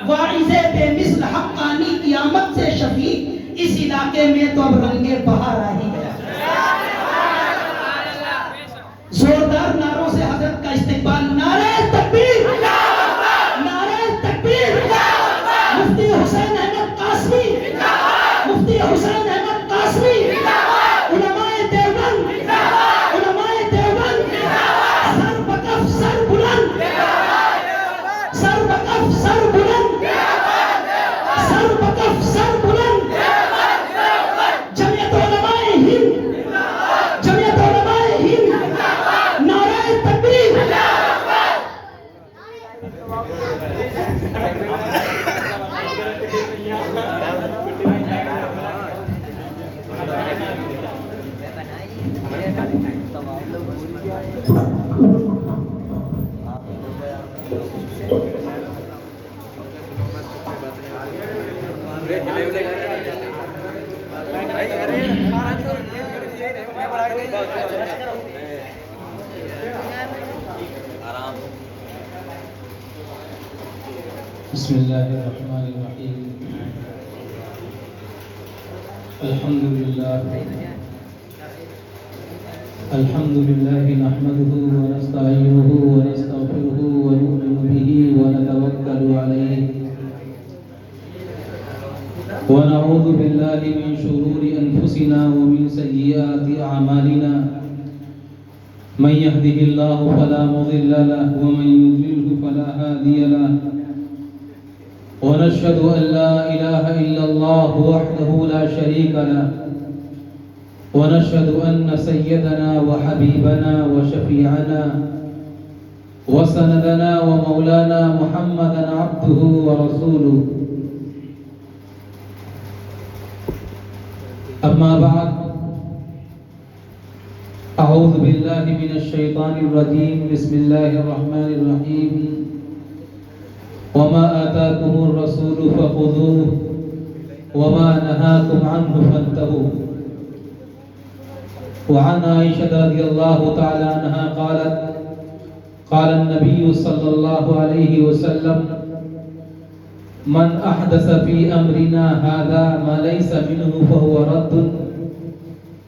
واعظ بے مثل حقانی قیامت سے شفیع، اس علاقے میں تو اب رنگ بہار آ ہی گیا۔ زوردار نعروں سے حضرت کا استقبال، نعرہ تکبیر، نعرہ تکبیر، مفتی حسین احمد قاسمی، مفتی حسین احمد قاسمی، علماء دیوبند، علماء دیوبند، سر بکف سر بلند، سر بکف سر بلند، سر بکف سر بلند، جمعیت علماء ہند، جمعیت علماء ہند، نعرہ تکبیر۔ بسم اللہ الرحمن الرحیم، الحمد للہ نحمده ونستعینه ونستغفره ونؤمن به ونتوکل علیہ ونعوذ باللہ من شرور انفسنا ومن سیئات اعمالنا، من يهده الله فلا مضل له ومن يضلل فلا هادي له، ونشهد أن لا إله إلا الله وحده لا شريك له، ونشهد أن سيدنا وحبيبنا وشفيعنا وسندنا ومولانا محمدا عبده ورسوله. أما بعد، أعوذ بالله من الشيطان الرجيم، بسم الله الرحمن الرحيم. وما آتاكم الرسول فخذوه وما نهاكم عنه فانتهوا. وعن عائشة رضي الله تعالى عنها قالت: قال النبي صلى الله عليه وسلم: من أحدث في أمرنا هذا ما ليس منه فهو رد.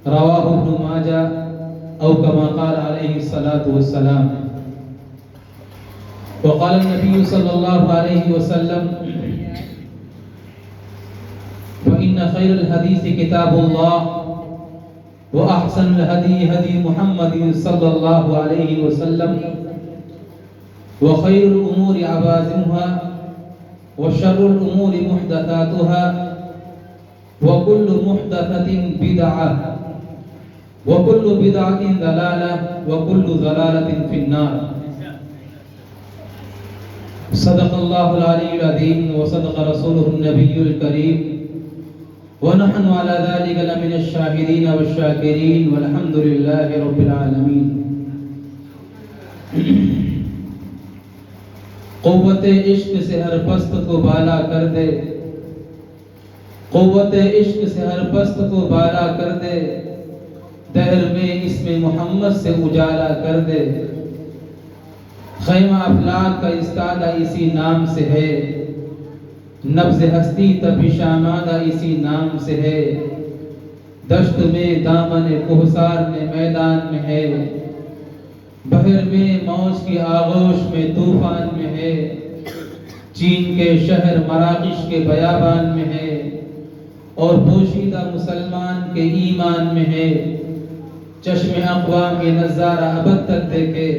رواه ابن ماجه أو كما قال عليه الصلاة والسلام. وقال النبي صلى الله عليه وسلم: فإن خير الحديث كتاب الله، وأحسن الهدي هدي محمد صلى الله عليه وسلم، وخير الأمور عوازمها، وشر الأمور محدثاتها، وكل محدثة بدعة، وكل بدعة ضلالة، وكل ضلالة في النار. صدق الله العلي العظيم وصدق رسوله النبي الكريم، ونحن على ذلك لمن الشاهدين والشاكرين، والحمد لله رب العالمين. قوت عشق سے ہر پست کو بالا کر دے، قوت عشق سے ہر پست کو بالا کر دے، دہر میں اسم محمد سے اجالا کر دے. خیمہ افلاک کا استادہ اسی نام سے ہے، نبض ہستی تپش آمادہ اسی نام سے ہے. دشت میں دامن کوہسار میں میدان میں ہے، بحر میں موج کی آغوش میں طوفان میں ہے. چین کے شہر مراکش کے بیابان میں ہے، اور پوشیدہ مسلمان کے ایمان میں ہے. چشم اقوام کے نظارہ ابد تک دیکھے،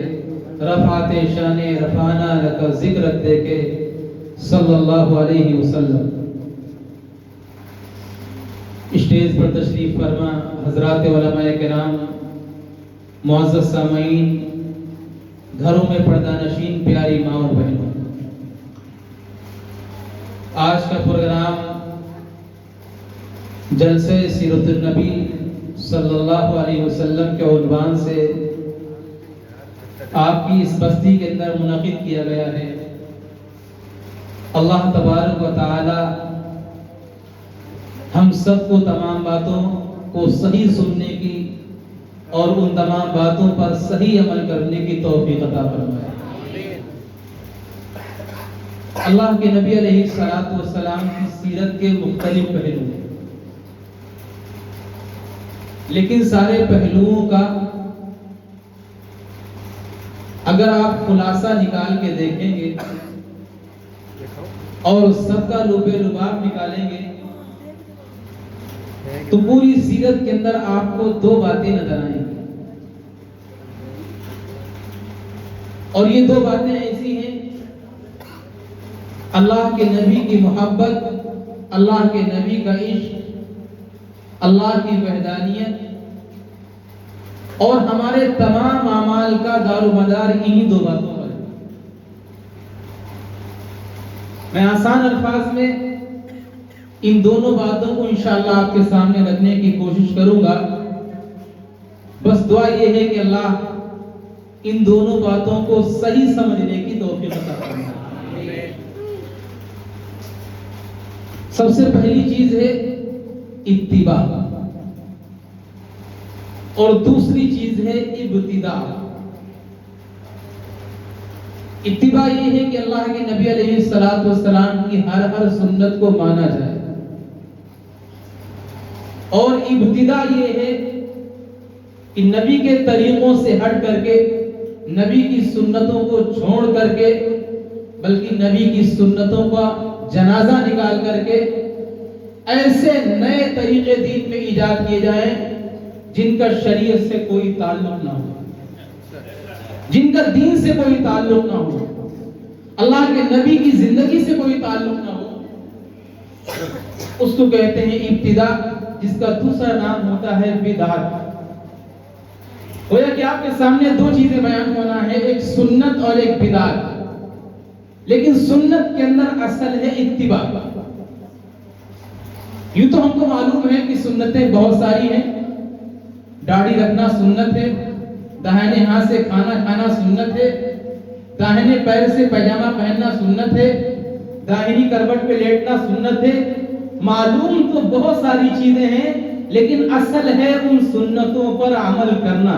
رفعت شان رفعنا لک ذکرت دیکھے صلی اللہ علیہ وسلم. اسٹیج پر تشریف فرما حضرات علماء کرام، معزز سامعین، گھروں میں پردہ نشین پیاری ماں اور بہنوں، آج کا پروگرام جلسہ سیرت النبی صلی اللہ علیہ وسلم کے عنوان سے آپ کی اس بستی کے اندر منعقد کیا گیا ہے. اللہ تبارک و تعالی ہم سب کو تمام باتوں کو صحیح سننے کی اور ان تمام باتوں پر صحیح عمل کرنے کی توفیق عطا فرمائے. اللہ کے نبی علیہ السلام کی سیرت کے مختلف پہلو ہیں، لیکن سارے پہلوؤں کا اگر آپ خلاصہ نکال کے دیکھیں گے اور سب کا لب لباب نکالیں گے تو پوری سیرت کے اندر آپ کو دو باتیں نظر آئیں گی، اور یہ دو باتیں ایسی ہیں: اللہ کے نبی کی محبت، اللہ کے نبی کا عشق، اللہ کی وحدانیت، اور ہمارے تمام اعمال کا دار و مدار انہی دو باتوں پر ہے۔ میں آسان الفاظ میں ان دونوں باتوں کو انشاءاللہ آپ کے سامنے رکھنے کی کوشش کروں گا، بس دعا یہ ہے کہ اللہ ان دونوں باتوں کو صحیح سمجھنے کی توفیق عطا فرمائے۔ سب سے پہلی چیز ہے اتباع، اور دوسری چیز ہے ابتداء۔ اتباع یہ ہے کہ اللہ کے نبی علیہ السلام کی ہر سنت کو مانا جائے، اور ابتداء یہ ہے کہ نبی کے طریقوں سے ہٹ کر کے، نبی کی سنتوں کو چھوڑ کر کے، بلکہ نبی کی سنتوں کا جنازہ نکال کر کے ایسے نئے طریقے دین میں ایجاد کیے جائیں جن کا شریعت سے کوئی تعلق نہ ہو، جن کا دین سے کوئی تعلق نہ ہو، اللہ کے نبی کی زندگی سے کوئی تعلق نہ ہو، اس کو کہتے ہیں ابتداء، جس کا دوسرا نام ہوتا ہے بدعت۔ گویا کہ آپ کے سامنے دو چیزیں بیان ہونا ہے، ایک سنت اور ایک بدعت، لیکن سنت کے اندر اصل ہے اتباع۔ یوں تو ہم کو معلوم ہے کہ سنتیں بہت ساری ہیں، داڑھی رکھنا سنت ہے، داہنے ہاتھ سے کھانا کھانا سنت ہے، داہنے پیر سے پیجامہ پہننا سنت ہے، داہنی کروٹ پہ لیٹنا سنت ہے۔ معلوم تو بہت ساری چیزیں ہیں، لیکن اصل ہے ان سنتوں پر عمل کرنا،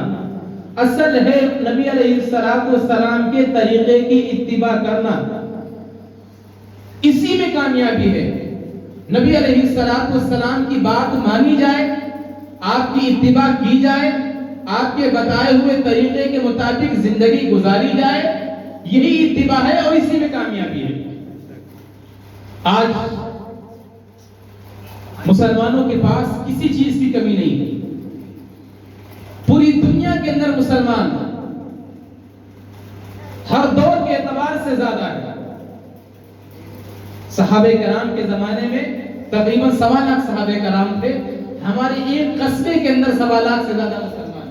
اصل ہے نبی علیہ السلام کے طریقے کی اتباع کرنا، اسی میں کامیابی ہے۔ نبی علیہ السلام کی بات مانی جائے، آپ کی اتباع کی جائے، آپ کے بتائے ہوئے طریقے کے مطابق زندگی گزاری جائے، یہی اتباع ہے اور اسی میں کامیابی ہے۔ آج مسلمانوں کے پاس کسی چیز کی کمی نہیں ہے، پوری دنیا کے اندر مسلمان ہر دور کے اعتبار سے زیادہ ہے۔ صحابہ کرام کے زمانے میں تقریباً 1.25 لاکھ صحابہ کرام تھے، ہمارے ایک قصبے کے اندر 1.25 لاکھ سے زیادہ مسلمان۔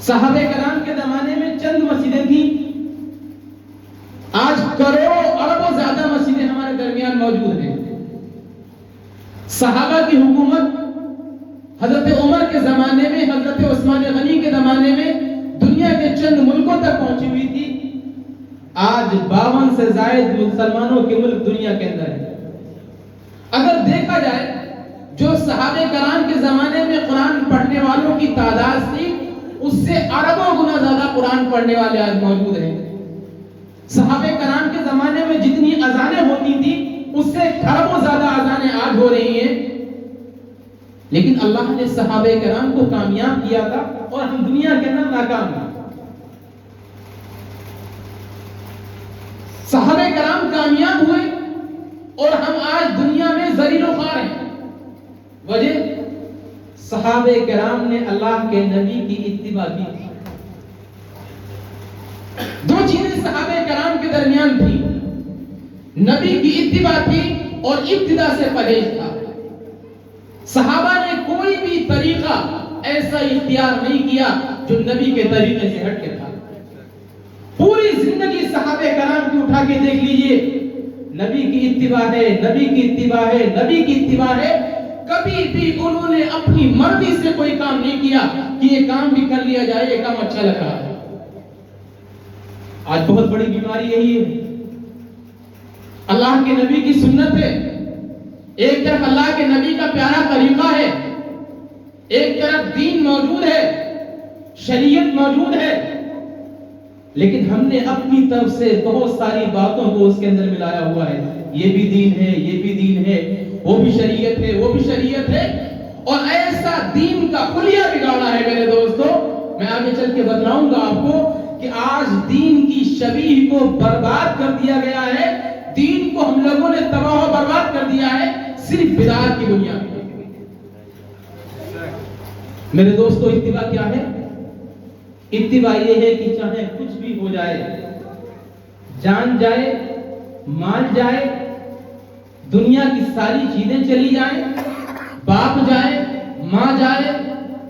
صحابہ کرام کے زمانے میں چند مسجدیں تھیں، آج کروڑوں اربوں زیادہ مسجدیں ہمارے درمیان موجود ہیں۔ صحابہ کی حکومت حضرت عمر کے زمانے میں، حضرت عثمان غنی کے زمانے میں دنیا کے چند ملکوں تک پہنچی ہوئی تھی، آج 52 سے زائد مسلمانوں کے ملک دنیا کے اندر ہیں۔ اگر دیکھا جائے جو صحابہ کرام کے زمانے میں قرآن پڑھنے والوں کی تعداد تھی، اس سے اربوں گنا زیادہ قرآن پڑھنے والے آج موجود ہیں۔ صحابہ کرام کے زمانے میں جتنی اذانیں ہوتی تھی، اس سے کھربوں زیادہ اذانیں آج ہو رہی ہیں، لیکن اللہ نے صحابہ کرام کو کامیاب کیا تھا اور ہم دنیا کے اندر ناکام ہیں۔ صحابہ کرام کامیاب ہوئے اور ہم آج دنیا میں ذلیل و خوار ہیں۔ وجہ صحابہ کرام نے اللہ کے نبی کی اتباع کی تھی۔ دو چیزیں صحابہ کرام کے درمیان تھی، نبی کی اتباع تھی اور ابتداء سے پرہیز تھا۔ صحابہ نے کوئی بھی طریقہ ایسا اختیار نہیں کیا جو نبی کے طریقے سے ہٹ کے تھا۔ پوری زندگی صحابہ کرام کی اٹھا کے دیکھ لیجئے، نبی کی اتباع ہے، نبی کی اتباع ہے، نبی کی اتباع ہے۔ کبھی بھی انہوں نے اپنی مرضی سے کوئی کام نہیں کیا کہ یہ کام بھی کر لیا جائے، یہ کام اچھا لگ رہا ہے۔ آج بہت بڑی بیماری یہی ہے۔ اللہ کے نبی کی سنت ہے، ایک طرف اللہ کے نبی کا پیارا طریقہ ہے، ایک طرف دین موجود ہے، شریعت موجود ہے، لیکن ہم نے اپنی طرف سے بہت ساری باتوں کو اس کے اندر ملایا ہوا ہے. یہ بھی دین ہے، یہ بھی دین ہے، وہ بھی شریعت ہے، وہ بھی شریعت ہے، اور ایسا دین کا خلیہ بگاڑا ہے میرے دوستو. میں آگے چل کے بتلاؤں گا آپ کو کہ آج دین کی شبیہ کو برباد کر دیا گیا ہے. دین کو ہم لوگوں نے تباہ و برباد کر دیا ہے صرف بدعات کی بنیاد پر. میرے دوستو اتباع کیا ہے؟ اتباع یہ ہے کہ چاہے کچھ بھی ہو جائے، جان جائے، مال جائے، دنیا کی ساری چیزیں چلی جائیں، باپ جائے، ماں جائے،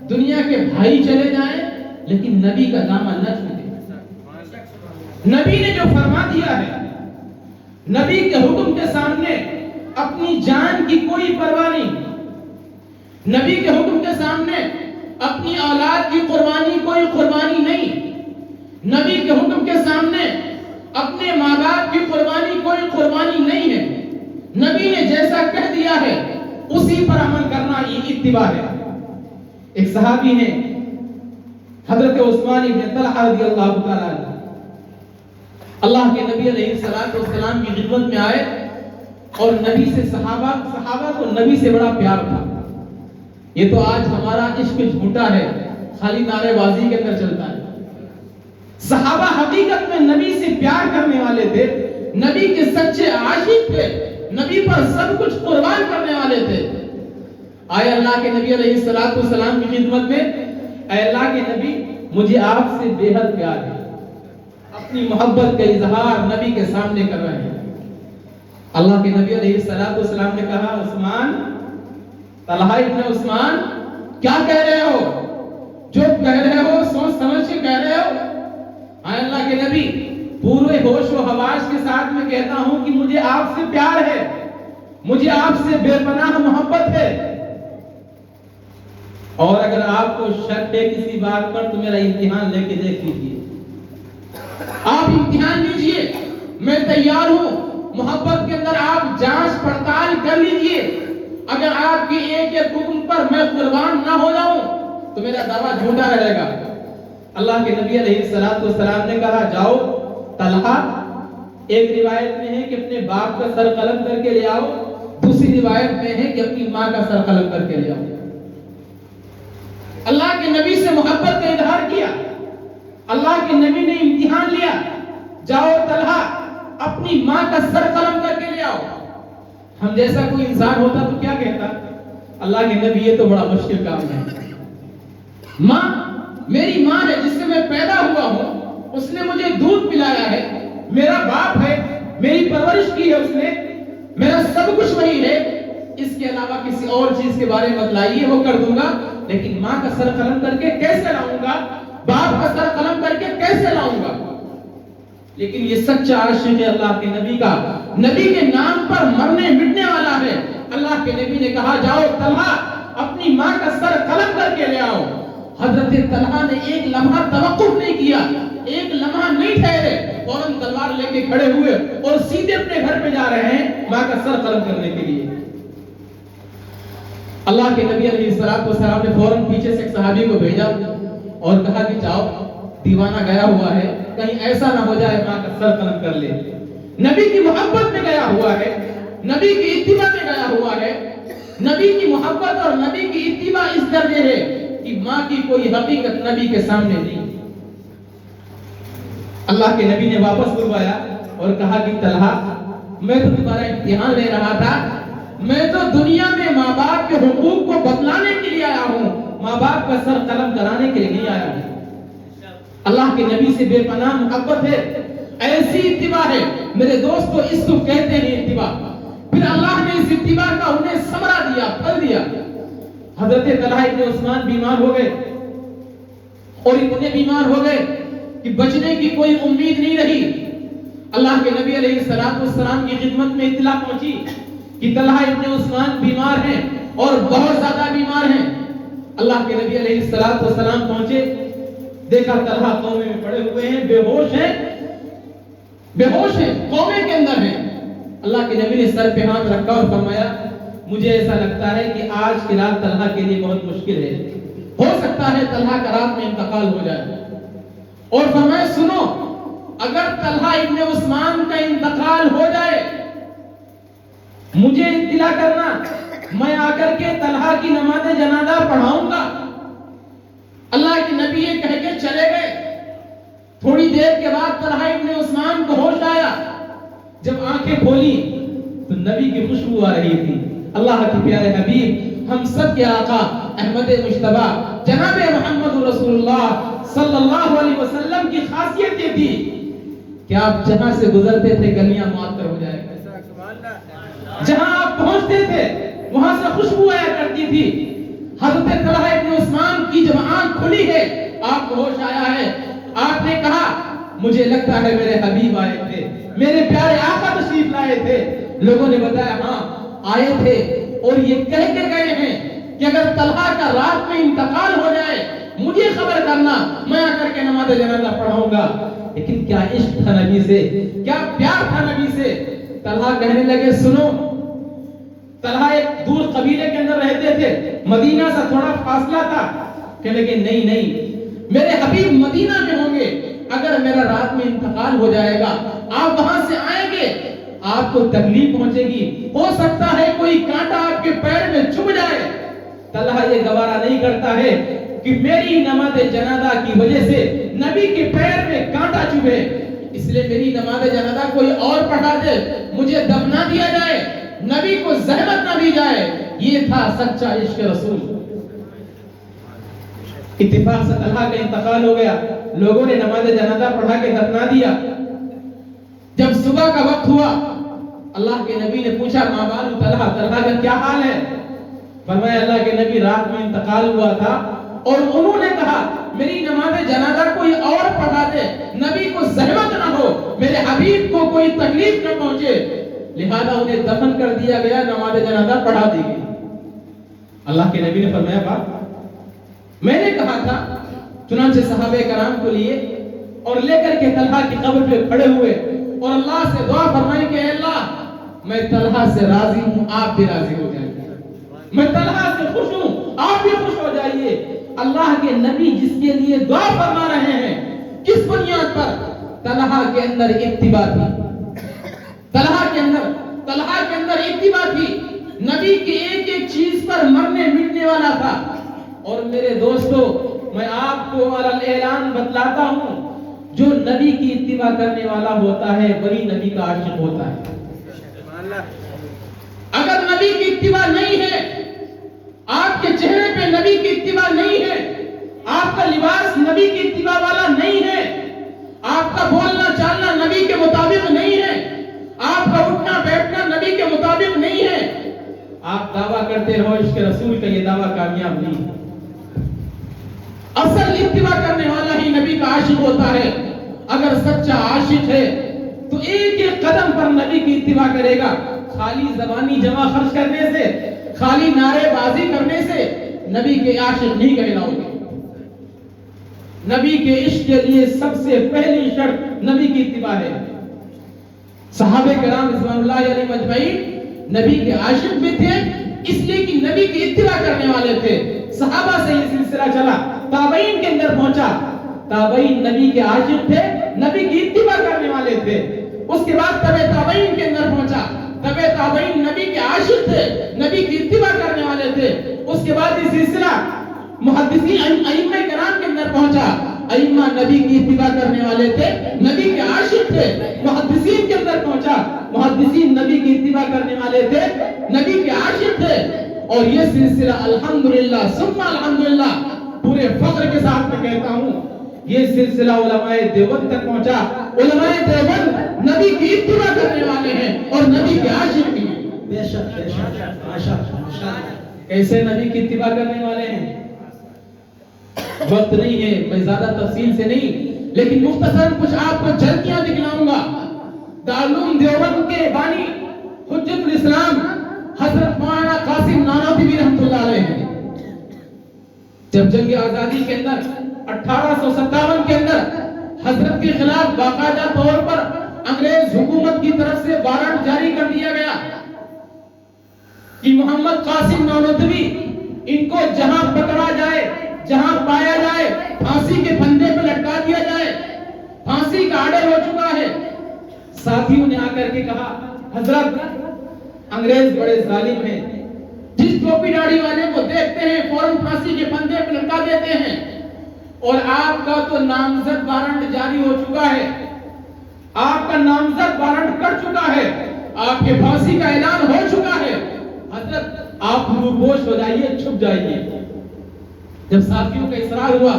دنیا کے بھائی چلے جائیں، لیکن نبی کا دامن نہ چھوٹے. نبی نے جو فرما دیا ہے، نبی کے حکم کے سامنے اپنی جان کی کوئی پرواہ نہیں، نبی کے حکم کے سامنے اپنی اولاد کی قربانی کوئی قربانی نہیں، نبی کے حکم کے سامنے اپنے ماں باپ کی قربانی کوئی قربانی نہیں ہے. نبی نے جیسا کہہ دیا ہے اسی پر عمل کرنا یہ اتباع ہے. ایک صحابی نے حضرت عثمان بن طلحہ رضی اللہ تعالیٰ عنہ اللہ کے نبی علیہ السلام کی خدمت میں آئے اور نبی سے صحابہ کو نبی سے بڑا پیار تھا. یہ تو آج ہمارا عشق جھوٹا ہے، خالی نعرے بازی کے اندر چلتا ہے. صحابہ حقیقت میں نبی سے پیار کرنے والے تھے، نبی کے سچے عاشق تھے، نبی پر سب کچھ قربان کرنے والے تھے. آئے اللہ کے نبی علیہ السلام کی خدمت میں، اے اللہ کے نبی مجھے آپ سے بے حد پیار ہے. اپنی محبت کا اظہار نبی کے سامنے کر رہے ہیں. اللہ کے نبی علیہ السلام نے کہا عثمان، طلحہ ابن عثمان کیا کہہ رہے ہو؟ جو کہہ رہے ہو سوچ سمجھ کے کہہ رہے ہو؟ اے اللہ کے نبی پورے ہوش و حواس کے ساتھ میں کہتا ہوں کہ مجھے آپ سے پیار ہے، مجھے آپ سے بے پناہ محبت ہے، اور اگر آپ کو شک ہے کسی بات پر تو میرا امتحان لے کے دیکھ لیجیے. آپ امتحان لیجیے، میں تیار ہوں. محبت کے اندر آپ جانچ پڑتال کر لیجیے. اگر آپ کی ایک ایک حکم پر میں قربان نہ ہو جاؤں تو میرا دعویٰ جھوٹا رہے گا. اللہ کے نبی علیہ السلام نے کہا جاؤ طلحہ، ایک روایت میں ہے کہ اپنے باپ کا سر قلم کر کے لے آؤ، دوسری روایت میں ہے کہ اپنی ماں کا سر قلم کر کے لے آؤ. اللہ کے نبی سے محبت کا اظہار کیا، اللہ کے نبی نے امتحان لیا. جاؤ طلحہ اپنی ماں کا سر قلم کر کے لے آؤ. ہم جیسا کوئی انسان ہوتا تو کیا کہتا؟ اللہ کے نبی یہ تو بڑا مشکل کام ہے. ماں میری ماں ہے جس سے میں پیدا ہوا ہوں، اس نے مجھے دودھ پلایا ہے، میرا باپ ہے، میری پرورش کی ہے اس نے، میرا سب کچھ وہی ہے. اس کے علاوہ کسی اور چیز کے بارے میں بتلائیے وہ کر دوں گا، لیکن ماں کا سر قلم کر کے کیسے لاؤں گا؟ باپ کا سر قلم کر کے کیسے لاؤں گا؟ لیکن یہ سچا عاشق ہے اللہ کے نبی کا، نبی کے نام پر مرنے مٹنے والا ہے. اللہ کے نبی نے کہا جاؤ طلحہ اپنی ماں کا سر قلم کر کے لے آؤ. حضرت طلحہ نے ایک لمحہ توقف نہیں کیا، ایک لمحہ نہیں ٹھہرے، فوراً تلوار لے کے کھڑے ہوئے اور سیدھے اپنے گھر پہ جا رہے ہیں ماں کا سر قلم کرنے کے لیے. اللہ کے نبی علیہ السلام نے فوراً پیچھے سے ایک صحابی کو بھیجا اور کہا کہ جاؤ دیوانہ گیا ہوا ہے، کہیں ایسا نہ ہو جائے ماں کا سر قلم کر لے. نبی کی محبت میں گیا ہوا ہے، نبی کی اتباع میں گیا ہوا ہے. نبی کی محبت اور نبی کی اتباع اس درجے ہے کہ ماں کی کوئی حقیقت نبی کے سامنے نہیں. اللہ کے نبی نے واپس بلوایا اور کہا کہ طلحہ میں تو تمہارا امتحان لے رہا تھا، میں تو دنیا میں ماں باپ کے حقوق کو بتلانے کے لیے آیا ہوں، ماں باپ کا سر قلم کرانے کے لیے نہیں آیا ہوں. اللہ کے نبی سے بے پناہ محبت ہے، ایسی اتباع ہے میرے دوستو، اس کو کہتے ہیں اتباع. پھر اللہ نے اس اتباع کا انہیں ثمرہ دیا، پھل دیا. حضرت طلحہ ابن عثمان بیمار ہو گئے اور اتنے بیمار ہو گئے کہ بچنے کی کوئی امید نہیں رہی. اللہ کے نبی علیہ السلام کی خدمت میں اطلاع پہنچی کہ طلحہ ابن عثمان بیمار ہیں اور بہت زیادہ بیمار ہیں. اللہ کے نبی علیہ السلام پہنچے، دیکھا طلحہ قومے میں پڑے ہوئے ہیں، بے ہوش ہیں، قومے کے اندر ہیں. اللہ کے نبی نے سر پہ ہاتھ رکھا اور فرمایا مجھے ایسا لگتا ہے کہ آج کی رات طلحہ کے لیے بہت مشکل ہے، ہو سکتا ہے طلحہ کا رات میں انتقال ہو جائے. اور فرمایا سنو اگر طلحہ ابن عثمان کا انتقال ہو جائے مجھے اطلاع کرنا، میں آ کر کے طلحہ کی نماز جنازہ پڑھاؤں گا۔ اللہ کے نبی یہ کہہ کے چلے گئے۔ تھوڑی دیر کے بعد طلحہ ابن عثمان کو ہوش آیا، جب آنکھیں کھولی تو نبی کی خوشبو آ رہی تھی۔ اللہ کے پیارے حبیب، ہم سب کے آقا احمد مجتبی جناب محمد رسول اللہ صلی اللہ علیہ وسلم کی خاصیت یہ تھی کہ آپ جہاں سے گزرتے تھے گلیاں معطر ہو جائے، جہاں آپ پہنچتے تھے وہاں سے خوشبو آیا کرتی تھی۔ حضرت طلحہ ابن عثمان کی جب آنکھ کھلی ہے، آپ کو ہوش آیا ہے، آپ نے کہا مجھے لگتا ہے میرے حبیب آئے تھے، میرے پیارے آقا تشریف لائے تھے۔ لوگوں نے بتایا ہاں آئے تھے، اور یہ کہہ کے گئے ہیں کہ اگر طلحہ کا رات میں انتقال ہو جائے مجھے خبر کرنا، میں آ کر کے نماز جنازہ پڑھاؤں گا۔ لیکن کیا عشق تھا نبی سے، کیا پیار تھا نبی سے۔ طلحہ کہنے لگے سنو، طلحہ ایک دور قبیلے کے اندر رہتے تھے، مدینہ سے تھوڑا فاصلہ تھا، کہنے لگے نہیں نہیں، میرے حبیب مدینہ میں ہوں گے، اگر میرا رات میں انتقال ہو جائے گا آپ وہاں سے آئیں گے، آپ کو تکلیف پہنچے گی، ہو سکتا ہے کوئی کانٹا آپ کے پیر میں چبھ جائے۔ طلحہ یہ گوارا نہیں کرتا ہے کہ میری نماز جنازہ کی وجہ سے نبی کے پیر میں کانٹا چبھے، اس لیے میری نماز جنازہ کوئی اور پڑھا دے، مجھے دفنا دیا جائے، نبی کو زحمت نہ دی جائے۔ یہ تھا سچا عشق رسول۔ اتفاق سے طلحہ کا انتقال ہو گیا، لوگوں نے نماز جنازہ پڑھا کے دفنا دیا۔ جب صبح کا وقت ہوا، اللہ کے نبی نے پوچھا ما بال طلحہ، طلحہ کا کیا حال ہے؟ فرمایا اللہ کے نبی رات میں انتقال ہوا تھا اور انہوں نے کہا میری نماز جنازہ کوئی اور پڑھا دے، نبی کو زحمت نہ ہو، میرے حبیب کو کوئی تکلیف نہ پہنچے، لہذا انہیں دفن کر دیا گیا، نماز جنازہ پڑھا دی گئی۔ اللہ کے نبی نے فرمایا باپ میں نے کہا تھا، چنانچہ صحابہ کرام کو لیے اور لے کر کے طلحہ کی قبر پہ کھڑے ہوئے اور اللہ سے دعا فرمائی کہ اے اللہ میں طلحہ سے راضی ہوں، آپ بھی راضی ہو جائیں، میں طلحہ سے خوش ہوں، آپ بھی خوش ہو جائیے۔ اللہ کے نبی جس کے لیے دعا فرما رہے ہیں، کس بنیاد پر؟ طلحہ کے اندر اتباع تھی، طلحہ کے اندر اتباع تھی، نبی کی ایک ایک چیز پر مرنے مٹنے والا تھا۔ اور میرے دوستو، میں آپ کو اعلان بتلاتا ہوں، جو نبی کی اتباع کرنے والا ہوتا ہے وہی نبی کا عاشق ہوتا ہے۔ اگر نبی کی اتباع نہیں ہے، آپ کے چہرے پہ نبی کی اتباع نہیں ہے، آپ کا لباس نبی کی اتباع والا نہیں ہے، آپ کا بولنا چالنا نبی کے مطابق نہیں ہے، آپ کا اٹھنا بیٹھنا نبی کے مطابق نہیں ہے، آپ دعویٰ کرتے رہو عشق رسول کا، یہ دعویٰ کامیاب نہیں ہے۔ اصل اتباع کرنے والا ہی نبی کا عاشق ہوتا ہے۔ اگر سچا عاشق ہے تو ایک ایک قدم پر نبی کی اتباع کرے گا۔ خالی زبانی جمع خرچ کرنے سے، خالی نعرے بازی کرنے سے نبی کے عاشق نہیں کہلاؤ گے۔ نبی کے عشق کے لیے سب سے پہلی شرط نبی کی اتباع ہے۔ صحابہ کرام رضوان اللہ علیہ مجمعین نبی کے عاشق بھی تھے، اس لیے کہ نبی کی اتباع کرنے والے تھے۔ صحابہ سے یہ سلسلہ چلا، تابعین کے اندر پہنچا، تابعین نبی کے عاشق تھے، نبی کی اتباع کرنے والے تھے۔ اس کے بعد تبع تابعین کے اندر پہنچا، تبع تابعین نبی کے عاشق تھے، نبی کی اتباع کرنے والے تھے۔ اس کے بعد یہ سلسلہ محدثین ائمہ کرام کے اندر پہنچا، ائمہ نبی کی اتباع کرنے والے تھے، نبی کے عاشق تھے۔ محدثین کے اندر پہنچا، محدثین نبی کی اتباع کرنے والے تھے، نبی کے عاشق تھے۔ اور یہ سلسلہ الحمدللہ ثم الحمدللہ پورے فخر کے ساتھ میں کہتا ہوں، یہ سلسلہ علماء دیوبند تک پہنچا۔ علماء دیوبند نبی کی اتباع کرنے والے ہیں اور نبی کے عاشق بھی ہیں۔ بے شک بے شک، ماشاءاللہ۔ کیسے نبی کی اتباع کرنے والے ہیں؟ وقت نہیں ہے، میں زیادہ تفصیل سے نہیں، لیکن مختصراً کچھ آپ کو جھلکیاں دکھلاؤں گا۔ دارالعلوم دیوبند کے بانی حجت الاسلام حضرت مولانا قاسم نانوتوی رحمۃ اللہ علیہ ہیں۔ جب جنگ آزادی کے اندر 1857 کے اندر حضرت کے خلاف باقاعدہ طور پر انگریز حکومت کی طرف سے وارنٹ جاری کر دیا گیا کہ محمد قاسم نانوتوی ان کو جہاں پکڑا جائے، جہاں پایا جائے، پھانسی کے پھندے پہ لٹکا دیا جائے، پھانسی پھانسی کا آرڈر ہو چکا ہے. ساتھیوں نے آ کر کے کہا حضرت انگریز بڑے ظالم ہیں, جس ٹوپی داڑھی والے کو دیکھتے ہیں فوراً پھانسی کے پھندے پہ لٹکا دیتے ہیں, اور آپ کا تو نامزد وارنٹ جاری ہو چکا ہے, آپ کا نامزد وارنٹ کٹ چکا ہے, آپ کے پھانسی کا اعلان ہو چکا ہے, حضرت آپ روپوش ہو جائیے, چھپ جائیے. جب ساتھیوں کا اصرار ہوا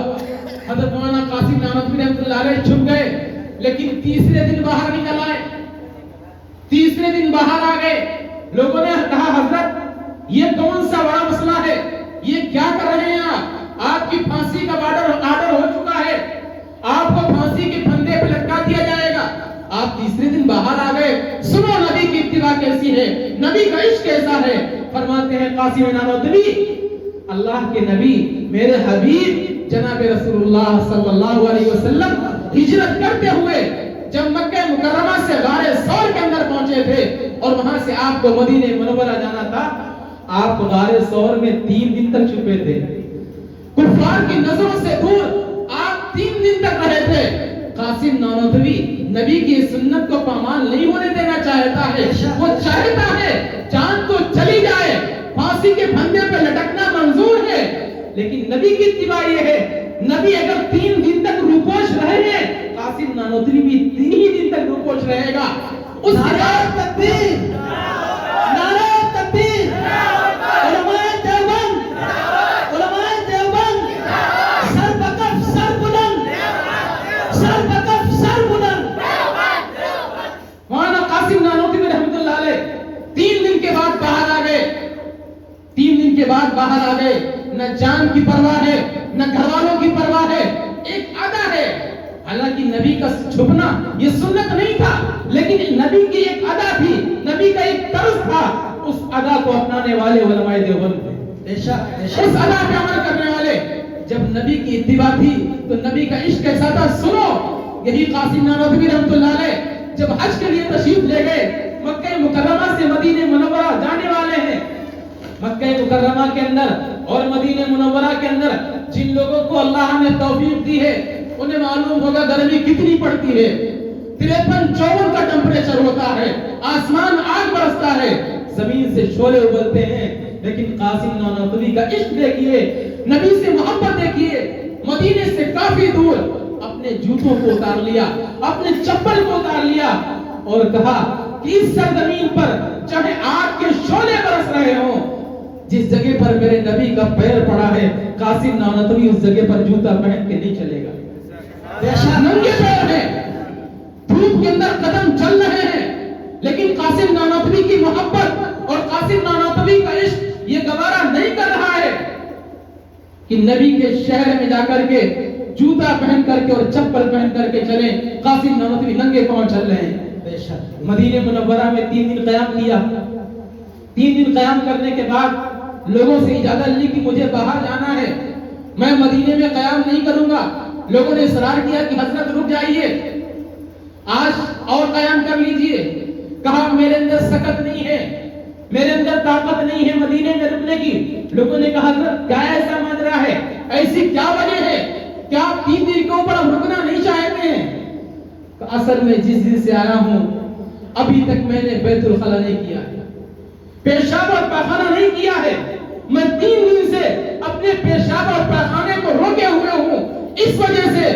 حضرت مولانا قاسم نانوتوی رحمۃ اللہ علیہ چھپ گئے, لیکن تیسرے دن باہر نکل آئے. تیسرے دن باہر آ گئے. لوگوں نے کہا حضرت یہ کون سا بڑا مسئلہ ہے, یہ کیا کر رہے ہیں آپ کی پھانسی کا آرڈر ہو چکا ہے, آپ کو پھانسی کے پھندے پہ لٹکا دیا جائے گا. آپ تیسرے دن باہر آ گئے. سنو نبی کی اتباع کیسی ہے, نبی کا عشق کیسا ہے. فرماتے ہیں قاسم نانوتوی, اللہ کے نبی میرے حبیب جناب رسول اللہ صلی اللہ علیہ وسلم ہجرت کرتے ہوئے جب مکہ مکرمہ سے غار ثور کے اندر پہنچے تھے اور وہاں سے آپ کو مدینہ منورہ جانا تھا, آپ غار ثور میں 3 دن تک چھپے تھے. کفار کی نظروں سے دور آپ 3 دن تک رہے تھے. قاسم نانوتوی نبی کی سنت کو پامال نہیں ہونے دینا چاہتا ہے. وہ چاہتا ہے جان تو چلی جائے, پھانسی کے پھندے پہ لٹکنا منظور ہے, لیکن نبی کی اتباع یہ ہے, نبی اگر 3 دن تک روپوش رہے ہیں, قاسم نانوتوی بھی 3 ہی دن تک روپوش رہے گا. اس نعرہ تکبیر, نعرہ تکبیر, علماء دیوبند, علماء دیوبند, سر بکف سر بلند, سر بکف سر بلند. مولانا قاسم نانوتوی رحمۃ اللہ علیہ 3 دن کے بعد باہر آ گئے. 3 دن کے بعد باہر آ گئے. نہ جان کی پرواہ ہے, نہ گھر والوں کی پرواہ ہے, ایک ادا ہے. حالانکہ نبی کا چھپنا یہ سنت نہیں تھا, لیکن نبی کی ایک ادا تھی, نبی کا ایک طرز تھا. اس ادا کو اپنانے والے علماء دیوبند تھے, بے شک, بے اس شک. ادا پہ عمل کرنے والے. جب نبی کی اتباع تھی تو نبی کا عشق کیسا تھا سنو. یہی قاسم نانوتوی رحمۃ اللہ علیہ جب حج کے لیے تشریف لے گئے, مکہ مکرمہ سے مدینہ منورہ جانے والے ہیں. مکہ مکرمہ کے اندر اور مدینہ منورہ کے اندر جن لوگوں کو اللہ نے توفیق دی ہے انہیں معلوم ہوگا گرمی کتنی پڑتی ہے. 53-54 کا ٹمپریچر ہوتا ہے, آسمان آگ برستا ہے, زمین سے شعلے ابلتے ہیں. لیکن قاسم نانوتوی کا عشق دیکھیے, نبی سے محبت دیکھیے. مدینے سے کافی دور اپنے جوتوں کو اتار لیا, اپنے چپل کو اتار لیا اور کہا کہ اس سرزمین پر چاہے آگ کے شعلے برس رہے ہوں, جس جگہ پر میرے نبی کا پیر پڑا ہے, قاسم نانوتوی اس جگہ پر جوتا پہن کے نہیں چلے گا. ننگے پیر ہیں, دھوپ کے اندر قدم چل رہے ہیں, لیکن قاسم نانوتوی کی محبت اور قاسم نانوتوی کا عشق یہ گوارا نہیں کر رہا ہے کہ نبی کے شہر میں جا کر کے جوتا پہن کر کے اور چپل پہن کر کے چلیں. قاسم نانوتوی ننگے پاؤں چل رہے ہیں. بے شک. مدینہ منورہ میں 3 دن قیام کیا. 3 دن قیام کرنے کے بعد لوگوں سے اجازت لی کہ مجھے باہر جانا ہے, میں مدینے میں قیام نہیں کروں گا. لوگوں نے اصرار کیا کہ حضرت رک جائیے, آج اور قیام کر لیجئے. کہا میرے اندر سکت نہیں ہے, میرے اندر طاقت نہیں ہے مدینے میں رکنے کی. لوگوں نے کہا حضرت کیا ایسا ماجرا ہے, ایسی کیا وجہ ہے, کیا آپ 3 دن کے اوپر رکنا نہیں چاہتے ہیں؟ اصل میں جس دن سے آیا ہوں ابھی تک میں نے بیت الخلا نہیں کیا ہے, پیشاب اور پاخانہ نہیں کیا ہے. میں 3 دن سے اپنے پیشاب اور پاخانے کو روکے ہوئے ہوں. اس وجہ سے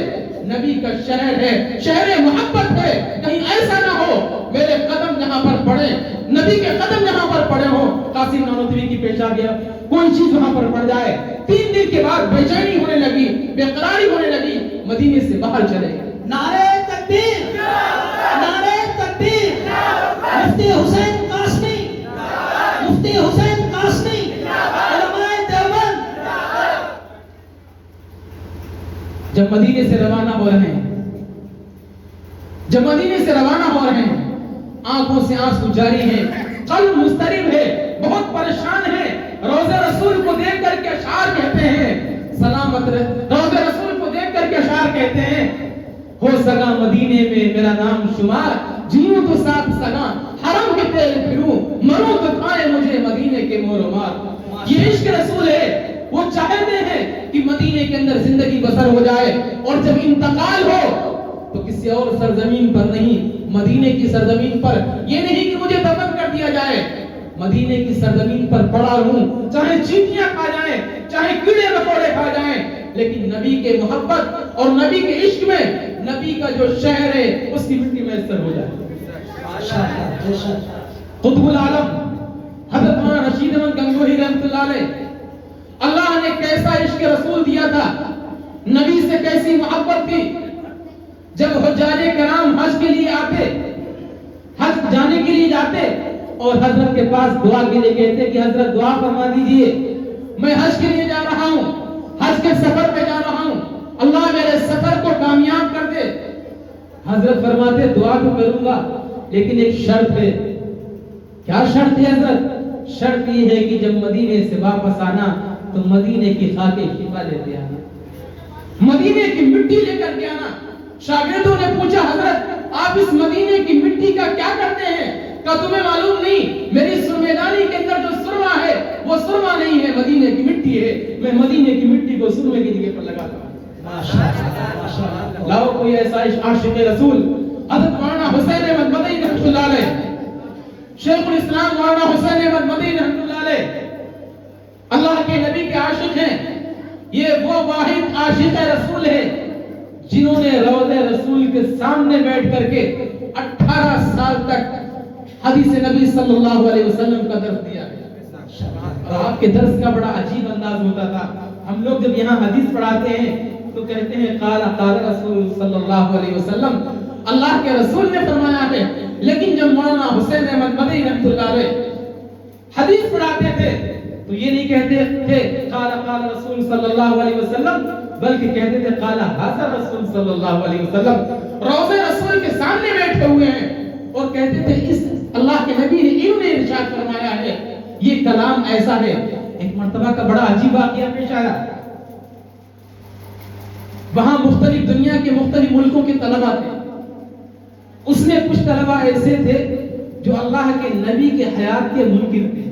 نبی کا شہر ہے, شہر محبت ہے, کہیں ایسا نہ ہو میرے قدم یہاں پر پڑے, نبی کے قدم یہاں پر پڑے ہوں, قاسم نانوتوی کی پیشاب یا کوئی چیز وہاں پر پڑ جائے. 3 دن کے بعد بے چینی ہونے لگی, بے قراری ہونے لگی, مدینے سے باہر چلے. نعرہ تکبیر, نعرہ تکبیر. مفتی حسین قاسمی, مفتی حسین قاسمی, علماء دیوبند. جب مدینے سے روانہ ہو رہے ہیں, جب مدینے سے روانہ ہو رہے ہیں, آنکھوں سے آنسو جاری ہیں, قلب مضطرب ہے, بہت پریشان ہے. روضہ رسول کو دیکھ کر کے اشعار کہتے ہیں, سلامت روضہ رسول کو دیکھ کر کے اشعار کہتے ہیں, ہو سگا مدینے میں میرا نام شمار, جیوں تو ساتھ سگا حرم کے تیل پھروں, مروں تو کھائے مجھے مدینے کے مور و مار. یہ عشق رسول ہے. وہ چاہتے ہیں کہ مدینے کے اندر زندگی بسر ہو جائے, اور جب انتقال ہو تو کسی اور سرزمین پر نہیں، مدینے کی سرزمین پر. یہ نہیں کہ مجھے دفن کر دیا جائے، مدینے کی سرزمین پر پڑا رہوں، چاہے چیونٹیاں کھا جائیں، چاہے کیڑے مکوڑے کھا جائیں، لیکن نبی کے محبت اور نبی کے عشق میں نبی کا جو شہر ہے اس کی مٹی میسر ہو جائے. قطب العالم حضرت مولانا رشید احمد گنگوہی رحمۃ اللہ علیہ، اللہ نے کیسا عشق رسول دیا تھا، نبی سے کیسی محبت تھی. جب حجاج کرام حج کے لیے آتے، حج جانے کے لیے جاتے اور حضرت کے پاس دعا کے لیے کہتے کہ حضرت دعا فرما دیجئے، میں حج کے لیے جا رہا ہوں، حج کے سفر پہ جا رہا ہوں، اللہ میرے سفر کو کامیاب کر دے. حضرت فرماتے دعا تو کروں گا لیکن ایک شرط ہے. کیا شرط ہے حضرت؟ شرط یہ ہے کہ جب مدینے سے واپس آنا تو مدینے کی خاک شفا لیتے آنا، مدینے کی مٹی لے کر کے آنا. شاگردوں نے پوچھا حضرت آپ اس مدینے کی مٹی کا کیا کرتے ہیں؟ کہا تمہیں معلوم نہیں، میری سرمیدانی کے اندر جو سرما ہے وہ سرما نہیں ہے، مدینے کی مٹی ہے. میں مدینے کی مٹی کو سرمے کی جگہ پر لگاتا ہوں. لاؤ کوئی ایسا عاشق رسول. حضرت مولانا حسین احمد مدنی رحمۃ اللہ علیہ، شیخ الاسلام مولانا حسین احمد مدنی رحمۃ اللہ علیہ اللہ کے نبی کے عاشق ہیں. یہ وہ واحد عاشق رسول ہے جنہوں نے روضہ رسول کے سامنے بیٹھ کر کے 18 سال تک حدیث نبی صلی اللہ علیہ وسلم کا درس دیا ہے. اور آپ کے درس کا بڑا عجیب انداز ہوتا تھا. ہم لوگ جب یہاں حدیث پڑھاتے ہیں تو کہتے ہیں قال رسول صلی اللہ علیہ وسلم، اللہ کے رسول نے فرمایا ہے. لیکن جب مولانا حسین احمد مدنی رحمۃ اللہ علیہ حدیث پڑھاتے تھے تو یہ نہیں کہتے تھے قال رسول صلی اللہ علیہ وسلم، بلکہ کہتے تھے قال ھذا رسول صلی اللہ علیہ وسلم. روضہ رسول کے سامنے بیٹھے ہوئے ہیں اور کہتے تھے اس اللہ کے نبی نے انہوں نے ارشاد فرمایا ہے، یہ کلام ایسا ہے. ایک مرتبہ کا بڑا عجیب واقعہ پیش آیا. وہاں مختلف دنیا کے مختلف ملکوں کے طلبہ تھے. اس میں کچھ طلبہ ایسے تھے جو اللہ کے نبی کے حیات کے منکر تھے.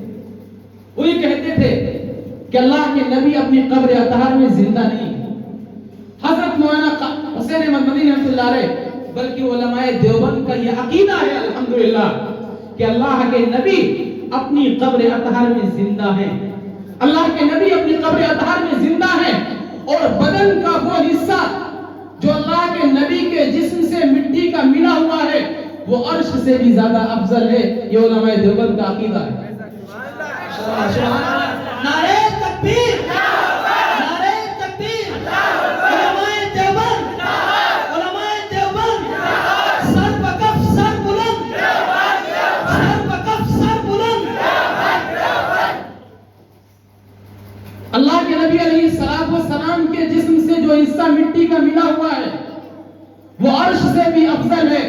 وہ یہ کہتے تھے کہ اللہ کے نبی اپنی قبر اطہار میں زندہ نہیں. حضرت مولانا حسین احمد مدنی رحمۃ اللہ علیہ بلکہ علماء دیوبند کا یہ عقیدہ ہے الحمدللہ کہ اللہ کے نبی اپنی قبر اطہار میں زندہ ہیں. اللہ کے نبی اپنی قبر اطہار میں زندہ ہیں اور بدن کا وہ حصہ جو اللہ کے نبی کے جسم سے مٹی کا ملا ہوا ہے وہ عرش سے بھی زیادہ افضل ہے. یہ علماء دیوبند کا عقیدہ ہے. نعرہ تکبیر، نعرہ تکبیر. علماء دیوبند، علماء دیوبند، سر بکف سر بلند، سر بکف سر بلند. اللہ کے نبی علیہ السلام کے جسم سے جو حصہ مٹی کا ملا ہوا ہے وہ عرش سے بھی افضل ہے.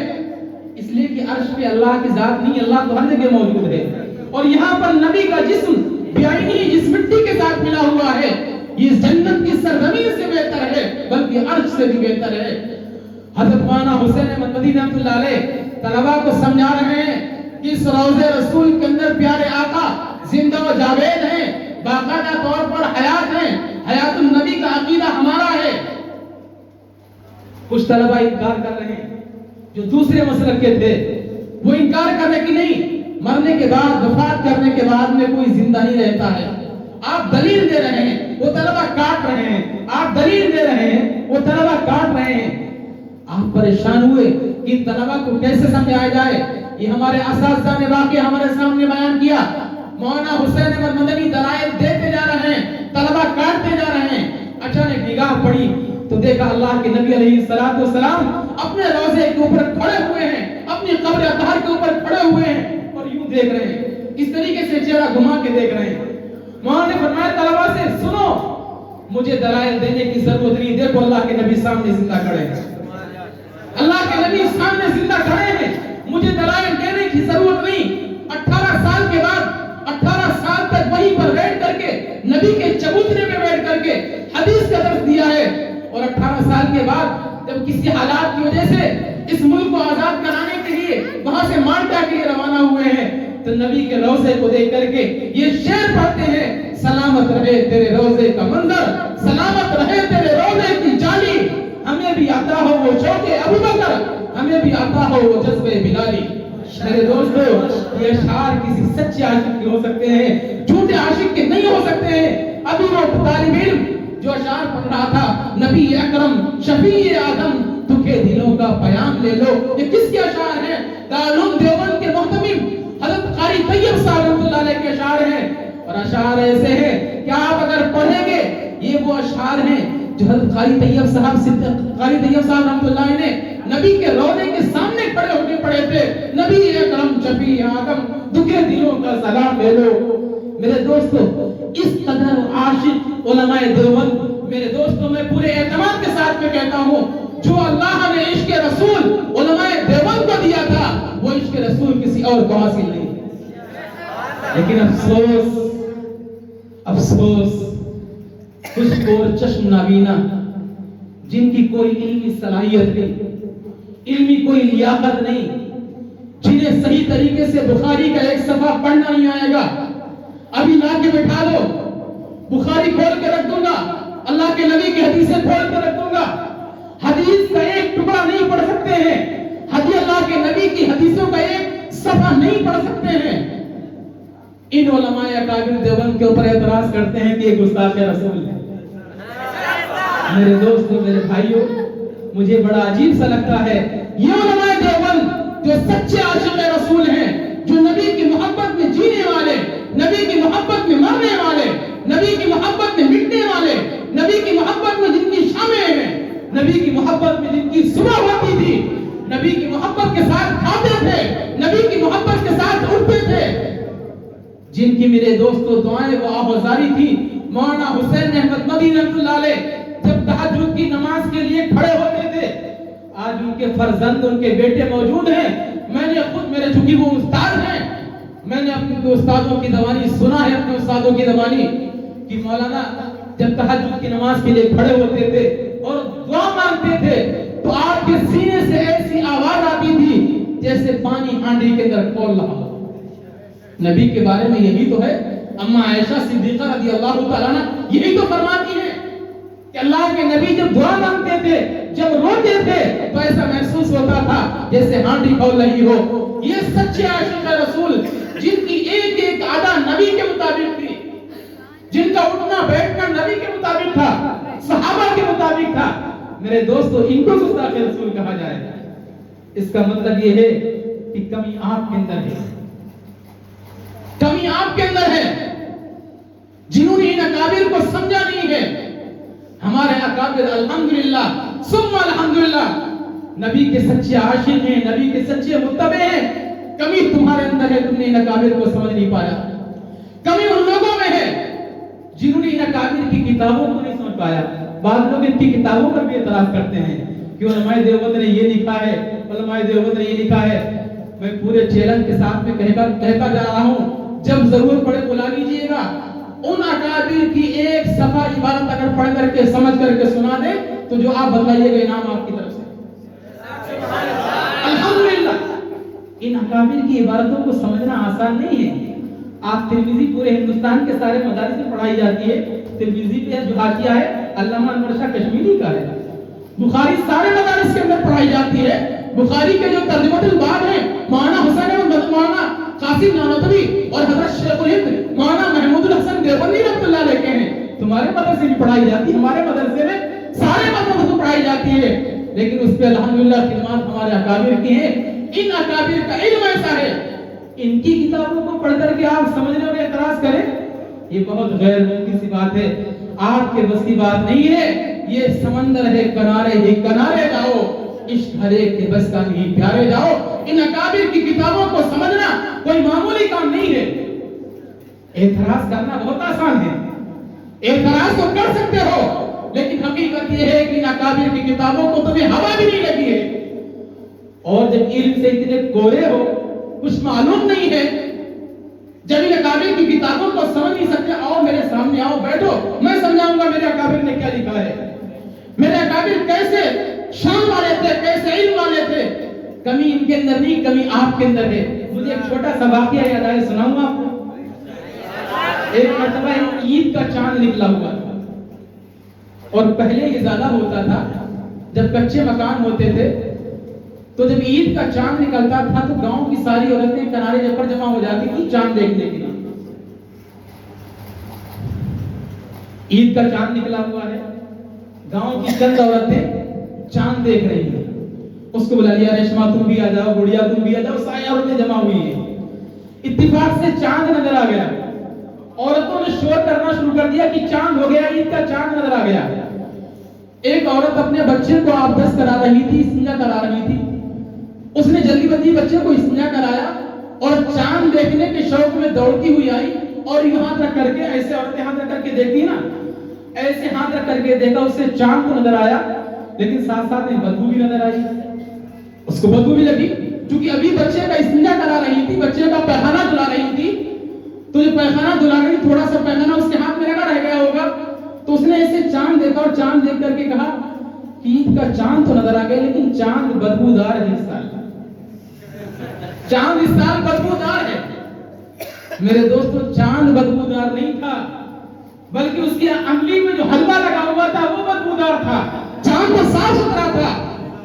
اس لیے کہ عرش پہ اللہ کی ذات نہیں، اللہ تو ہر جگہ موجود ہے. اور یہاں پر نبی کا جسم بیعینی جس مٹی کے ساتھ ملا ہوا ہے یہ جنت کی سرزمین سے بہتر ہے بلکہ عرش سے بھی بہتر ہے. حضرت مولانا حسین احمد مدنی رحمۃ اللہ علیہ طلباء کو سمجھا رہے ہیں کہ اس روضہ رسول کے اندر پیارے آقا زندہ و جاوید ہیں، باقاعدہ طور پر حیات ہیں. حیات النبی کا عقیدہ ہمارا ہے. کچھ طلباء انکار کر رہے ہیں جو دوسرے مسلک کے تھے، وہ انکار کر رہے کہ نہیں مرنے کے بعد وفات کرنے کے بعد میں کوئی زندہ نہیں رہتا ہے. آپ دلیل دے رہے ہیں، وہ طلباء کاٹ رہے ہیں. آپ دلیل دے رہے ہیں، وہ طلباء کاٹ رہے ہیں. آپ پریشان ہوئے کہ ان طلباء کو کیسے سمجھایا جائے. یہ ہمارے اساتذہ نے واقعہ ہمارے سامنے بیان کیا. مولانا حسین احمد مدنی دلائل دیتے جا رہے ہیں، طلباء کاٹتے جا رہے ہیں. اچانک نگاہ پڑی تو دیکھا اللہ کے نبی علیہ السلام اپنے روضے کے اوپر کھڑے ہوئے ہیں، اپنی قبر اطہار کے اوپر کھڑے ہوئے ہیں اور یوں دیکھ رہے ہیں، اس طریقے سے چہرہ گھما کے دیکھ رہے ہیں. مولانا نے فرمایا طلباء سے سنو، مجھے دلائل دینے کی ضرورت نہیں، دیکھو اللہ کے نبی سامنے زندہ کھڑے ہیں. اللہ کے نبی سامنے زندہ کھڑے ہیں، مجھے دلائل دینے کی ضرورت نہیں. 18 سال کے بعد 18 سال تک وہیں پر بیٹھ کر کے نبی کے چبوترے میں بیٹھ کر کے حدیث کا درس دیا ہے اور 18 سال کے بعد جب کسی حالات کی وجہ سے اس ملک کو آزاد کرانے کے لیے وہاں سے مالٹا کے لیے روانہ ہوئے ہیں تو نبی کے روضے کو دیکھ کر کے یہ شعر پڑھتے ہیں، سلامت رہے تیرے روضے کا منظر، سلامت رہے تیرے روضے کی جالی، ہمیں ہمیں بھی عطا ہو وہ شوق ابو بکر، ہمیں بھی عطا ہو وہ جذبہ بلالی۔ میرے دوستو، یہ اشعار کسی سچے عاشق کے ہو سکتے ہیں، جھوٹے عاشق کے نہیں ہو سکتے ہیں۔ ابھی وہ طالب علم جو اشعار پڑھ رہا تھا، نبی اکرم شفیع آدم دکھے دلوں کا پیام لے لو، یہ کس کے اشعار ہیں؟ دارالعلوم دیوبند کے محتمم حضرت قاری طیب صاحب رحمۃ اللہ علیہ کے اشعار ہیں، اور اشعار ایسے ہیں کہ آپ اگر پڑھیں گے، یہ وہ اشعار ہیں جو حضرت قاری طیب صاحب رحمۃ اللہ علیہ نے نبی کے روضے کے سامنے کھڑے ہو کے پڑھے تھے۔ نبی اکرم شفیع آدم دکھے دلوں کا سلام لے لو۔ میرے دوستو، اس قدر عاشق علماء دیوبند، میرے دوستو میں پورے اعتماد کے ساتھ میں کہتا ہوں، جو اللہ نے عشق رسول علماء دیوبند کو دیا تھا، وہ عشق رسول کسی اور کو حاصل نہیں۔ لیکن افسوس کچھ اور چشم نابینا جن کی کوئی علمی صلاحیت نہیں، علمی کوئی لیاقت نہیں، جنہیں صحیح طریقے سے بخاری کا ایک صفحہ پڑھنا نہیں آئے گا، ابھی لا کے بٹھا دو، بخاری کھول کے رکھ دوں گا، اللہ کے نبی کی حدیثیں کھول کے رکھ دوں گا، حدیث کا ایک ٹکڑا نہیں پڑھ سکتے ہیں، اللہ کے نبی کی حدیثوں کا ایک صفحہ نہیں پڑھ سکتے ہیں۔ ان علماء اکابر دیوبند کے اوپر اعتراض کرتے ہیں کہ یہ گستاخ رسول ہے۔ میرے دوستو، میرے بھائیوں، مجھے بڑا عجیب سا لگتا ہے، یہ علماء دیوبند جو سچے عاشق رسول ہیں، جو نبی کی محبت میں جینے والے، نبی کی محبت میں مرنے والے، نبی کی محبت میں مٹنے والے، نبی کی محبت میں جن کی شامیں ہیں، نبی کی محبت میں جن کی صبح ہوتی تھی، نبی کی محبت کے ساتھ کھاتے تھے، نبی کی محبت کے ساتھ اٹھتے تھے، جن کی میرے دوستو دعائیں وہ آہوزاری تھی۔ مولانا حسین احمد مدنی رحمۃ اللہ علیہ جب تہجد کی نماز کے لیے کھڑے ہوتے تھے، آج ان کے فرزند، ان کے بیٹے موجود ہیں، میں نے خود، میرے چونکہ وہ استاد ہیں، میں نے اپنے استادوں کی زبانی سنا ہے، اپنے استادوں کی زبانی، کہ مولانا جب تہجد کی نماز کے لیے کھڑے ہوتے تھے اور دعا مانگتے تھے تو آپ کے سینے سے ایسی آواز آتی تھی جیسے پانی ہانڈی کے اندر کھول رہا ہو۔ نبی کے بارے میں یہی تو ہے، اما عائشہ صدیقہ رضی اللہ تعالیٰ عنہ یہی تو فرماتی ہیں کہ اللہ کے نبی جب دعا مانگتے تھے، جب روتے تھے تو ایسا محسوس ہوتا تھا جیسے ہانڈی کھول رہی ہو۔ یہ سچے عاشق رسول جن کی ایک ایک ادا نبی کے مطابق تھی، جن کا اٹھنا بیٹھنا نبی کے مطابق تھا، صحابہ کے مطابق تھا، میرے دوستو ان کو گستاخ رسول کہا جائے گا۔ اس کا مطلب یہ ہے کہ کمی آپ کے اندر ہے، کمی آپ کے اندر ہے، جنہوں نے ان اکابر کو سمجھا نہیں ہے۔ ہمارے اکابر الحمدللہ ثم الحمدللہ نبی کے سچے عاشق ہیں، نبی کے سچے متبع ہیں۔ کمی تمہارے اندر ہے، تم نے ان اکابر کو سمجھ نہیں پایا۔ کمی ان لوگوں میں ہے جنہوں نے ان اکابر کی کتابوں کو نہیں سمجھ پایا۔ بعض لوگ ان کی کتابوں پر بھی اعتراض کرتے ہیں کہ علماء دیوبند نے یہ لکھا ہے، علماء دیوبند نے یہ لکھا ہے۔ میں پورے چیلنج کے ساتھ میں کہتا جا رہا ہوں، جب ضرور پڑھے بلا لیجئے گا، ان اکابر کی ایک صفحہ عبارت اگر پڑھ کر کے سمجھ کر کے سنا دے تو جو آپ بتلائیے گا انعام آپ کی طرف سے۔ الحمدللہ ان اکابر کی عبارتوں کو سمجھنا آسان نہیں ہے۔ آپ ترمذی پورے ہندوستان کے سارے مدارس میں پڑھائی جاتی ہے، ترمذی پہ جو حاشیہ ہے علامہ انور شاہ کشمیری کا ہے۔ بخاری سارے مدارس کے اندر پڑھائی جاتی ہے، بخاری کے جو ترجمۃ الباب ہیں مولانا حسین احمد، مولانا قاسم نانوتوی اور حضرت شیخ الہند مولانا محمود الحسن دیوبندی رحمۃ اللہ علیہ کے ہیں، تمہارے مدرسے میں پڑھائی جاتی ہے، ہمارے مدرسے میں سارے مدرسوں میں پڑھائی جاتی ہے، لیکن اس پہ الحمدللہ خدمات ہمارے اکابر کی ہیں۔ ان اکابر کا علم ایسا ہے، ان کی کتابوں کو پڑھ کر کے آپ سمجھنے میں اعتراض کریں، یہ بہت غیر ممکن سی بات ہے، آپ کے بس کی بات نہیں ہے۔ یہ سمندر ہے کنارے ہی کنارے جاؤ، عشق ہر ایک کے بس کا نہیں پیارے جاؤ۔ ان اکابر کی کتابوں کو سمجھنا کوئی معمولی کام نہیں ہے۔ اعتراض کرنا بہت آسان ہے، اعتراض تو کر سکتے ہو، لیکن حقیقت یہ ہے کہ ان اکابر کی کتابوں کو تمہیں ہوا بھی نہیں لگی ہے، اور جب علم سے اتنے کورے ہو، کچھ معلوم نہیں ہے، جب ان اکابر کی کتابوں کو سمجھ نہیں سکتے، آؤ میرے سامنے آؤ بیٹھو، میں سمجھاؤں گا میرے اکابر نے کیا لکھا ہے، میرے اکابر کیسے شان والے تھے، کیسے علم والے تھے۔ کمی ان کے اندر نہیں، کمی آپ کے اندر ہے۔ مجھے ایک چھوٹا سا واقعہ یاد آیا، سناؤں آپ کو۔ ایک مرتبہ عید کا چاند نکلا ہوا تھا، اور پہلے یہ زیادہ ہوتا تھا جب کچے مکان ہوتے تھے تو جب عید کا چاند نکلتا تھا تو گاؤں کی ساری عورتیں کنارے پر جمع ہو جاتی تھی چاند دیکھنے کے لیے. عید کا چاند نکلا ہوا ہے, گاؤں کی چند عورتیں چاند دیکھ رہی ہیں. اس کو بلا لیا, ریشما تم بھی آ جاؤ, گڑیا تم بھی آ جاؤ, ساری عورتیں جمع ہوئی ہیں. اتفاق سے چاند نظر آ گیا. عورتوں نے شور کرنا شروع کر دیا کہ چاند ہو گیا, عید کا چاند نظر آ گیا. ایک عورت اپنے بچے کو آبدس کرا رہی تھی, استنجا کرا رہی تھی. اس نے جلدی بلدی بچے کو استنجا کرایا اور چاند دیکھنے کے شوق میں دوڑتی ہوئی آئی اور یوں ہاتھ رکھ کر کے, ایسے عورتیں ہاتھ رکھ کر کے دیکھتی نا, ایسے ہاتھ رکھ کر کے دیکھا, اسے چاند تو نظر آیا لیکن ساتھ ساتھ میں بدبو بھی نظر آئی. اس کو بدبو بھی لگی کیونکہ ابھی بچے کا استنجا کرا رہی تھی, بچے کا پیخانہ دھلا رہی تھی. تو جو پیخانہ دھلا رہی, تھوڑا سا پیخانہ اس کے ہاتھ میں لگا رہ گیا ہوگا. تو اس نے ایسے چاند دیکھا اور چاند دیکھ کر کے کہا عید کا چاند تو نظر آ گیا لیکن چاند بدبودار ہے اس سال, چاند اس سال بدبودار ہے. میرے دوستو, چاند بدبودار نہیں تھا بلکہ اس کی انگلی میں جو حلوہ لگا ہوا تھا وہ بدبودار تھا. چاند تو صاف ستھرا تھا.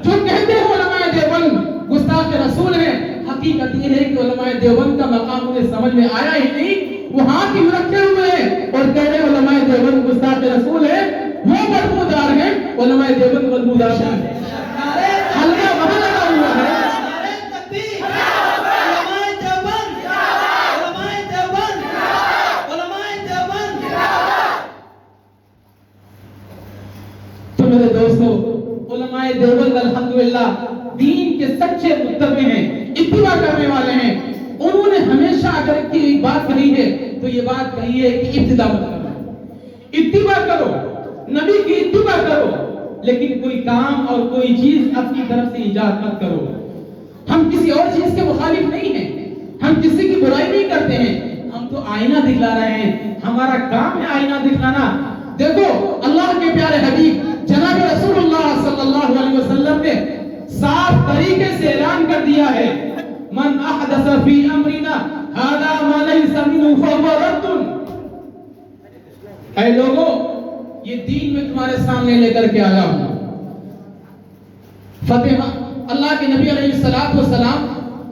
جو کہتے ہیں علماء دیوبند گستاخ رسول ہیں, حقیقت یہ ہے کہ علماء دیوبند کا مقام انہیں سمجھ میں آیا ہی نہیں. وہ ہاتھ ہی رکھے ہوئے ہیں اور کہہ رہے علماء دیوبند گستاخ رسول ہیں, وہ بدبودار ہیں, علماء دیوبند بدبودار ہیں. حلوہ وہاں لگا ہوا ہے. تو میرے دوستو, علماء دیوبند الحمدللہ دین کے سچے متبع ہیں, اتباع کرنے والے ہیں. انہوں نے ہمیشہ اگر ایک بات کہی ہے تو یہ بات کہی ہے کہ ابتداء مت کرو, اتباع کرو, نبی کی اتباع کرو, لیکن کوئی کام اور کوئی چیز اپنی طرف سے ایجاد مت کرو. ہم کسی اور چیز کے مخالف نہیں ہیں, ہم کسی کی برائی نہیں کرتے ہیں, ہم تو آئینہ دکھلا رہے ہیں. ہمارا کام ہے آئینہ دکھلانا. دیکھو اللہ کے پیارے حبیب جناب رسول اللہ صلی اللہ علیہ وسلم نے صاف طریقے سے اعلان کر دیا ہے, من احدث فی امرنا ھذا ما لیس منہ فہو رد. اے لوگوں, یہ دین میں تمہارے سامنے لے کر کے آیا ہوں. فتح اللہ کے نبی علیہ الصلوۃ والسلام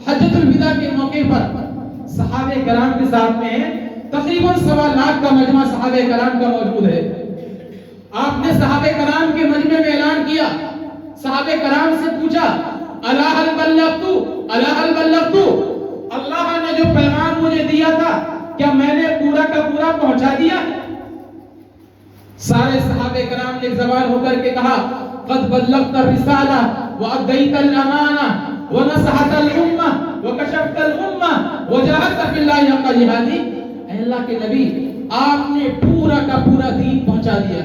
حجۃ الوداع کے موقع پر صحابہ کرام کے ساتھ میں ہیں. تقریباً 1.25 لاکھ کا مجمع صحابہ کرام کا موجود ہے. آپ نے صحابہ کرام کے مجمع میں اعلان کیا, صحابہ کرام سے پوچھا الا هل بلغت, الا هل بلغت, اللہ نے جو پیغام مجھے دیا تھا کیا میں نے پورا کا پورا پہنچا دیا؟ سارے صحابہ کرام نے ایک زبان ہو کر کے کہا قد بلغت الرسالہ وادیت الامانہ ونصحت الامہ وکشفت الغمہ وجاہدت فی اللہ حق جہادہ. اے اللہ کے نبی, آپ نے پورا کا پورا دین پہنچا دیا.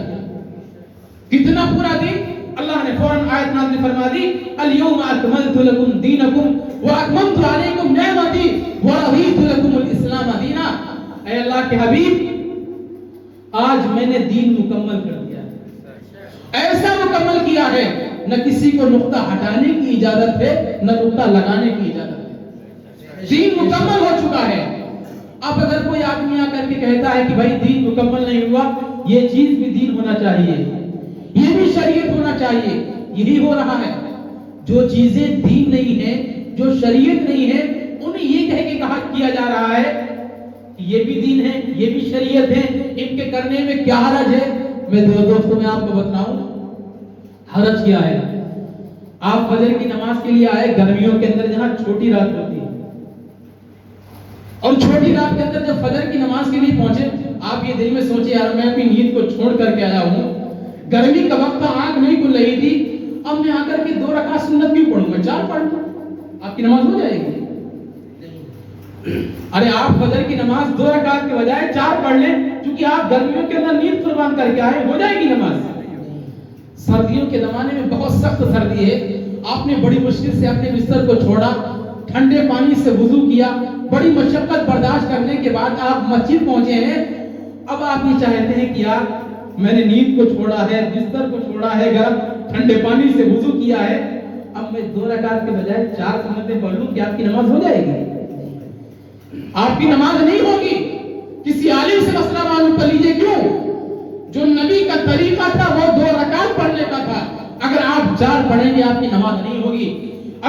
کتنا پورا دین؟ اللہ نے فوراً آیت نازل فرما دی الیوم اکملت لکم دینکم واتممت علیکم نعمتی ورضیت لکم الاسلام دینا. اے اللہ کے حبیب, آج میں نے دین مکمل کر دیا ہے. ایسا مکمل کیا ہے نہ کسی کو نقطہ ہٹانے کی اجازت ہے نہ نقطہ لگانے کی اجازت ہے. دین مکمل ہو چکا ہے. اب اگر کوئی آدمی آ کر کے کہتا ہے کہ بھائی دین مکمل نہیں ہوا, یہ چیز بھی دین ہونا چاہیے, یہ بھی شریعت ہونا چاہیے, یہی ہو رہا ہے. جو چیزیں دین نہیں ہیں, جو شریعت نہیں ہے, انہیں یہ کہہ کے کہا کیا جا رہا ہے یہ بھی دین ہے, یہ بھی شریعت ہے, ان کے کرنے میں کیا حرج ہے؟ میں دوستوں میں آپ کو بتلاؤں حرج کیا ہے. آپ فجر کی نماز کے لیے آئے گرمیوں کے اندر جہاں چھوٹی رات ہوتی ہے, اور چھوٹی رات کے اندر جب فجر کی نماز کے لیے پہنچے, آپ یہ دل میں سوچے یار میں اپنی نیند کو چھوڑ کر کے آیا ہوں, گرمی کا وقت تھا, آنکھ نہیں کھل رہی تھی, اب میں آ کر کے 2 رکعت سنت کیوں پڑھوں گا, 4 پڑھ لوں, آپ کی نماز ہو جائے گی. ارے آپ فجر کی نماز 2 رکعت کے بجائے 4 پڑھ لیں, کیونکہ آپ گرمیوں کے اندر نیند قربان کر کے آئے, ہو جائے گی نماز. سردیوں کے زمانے میں بہت سخت سردی ہے, آپ نے بڑی مشکل سے اپنے بستر کو چھوڑا, ٹھنڈے پانی سے وضو کیا, بڑی مشقت برداشت کرنے کے بعد آپ مسجد پہنچے ہیں. اب آپ یہ چاہتے ہیں کہ یار میں نے نیند کو چھوڑا ہے, بستر کو چھوڑا ہے, گرم ٹھنڈے پانی سے وضو کیا ہے, اب میں 2 رکعت کے بجائے 4 سنتیں پڑھ لوں, کیا آپ کی نماز ہو جائے گی؟ آپ کی نماز نہیں ہوگی. کسی عالم سے مسئلہ معلوم کر لیجئے. کیوں؟ جو نبی کا طریقہ تھا وہ 2 رکعت پڑھنے کا تھا. اگر آپ چار پڑھیں گے آپ کی نماز نہیں ہوگی.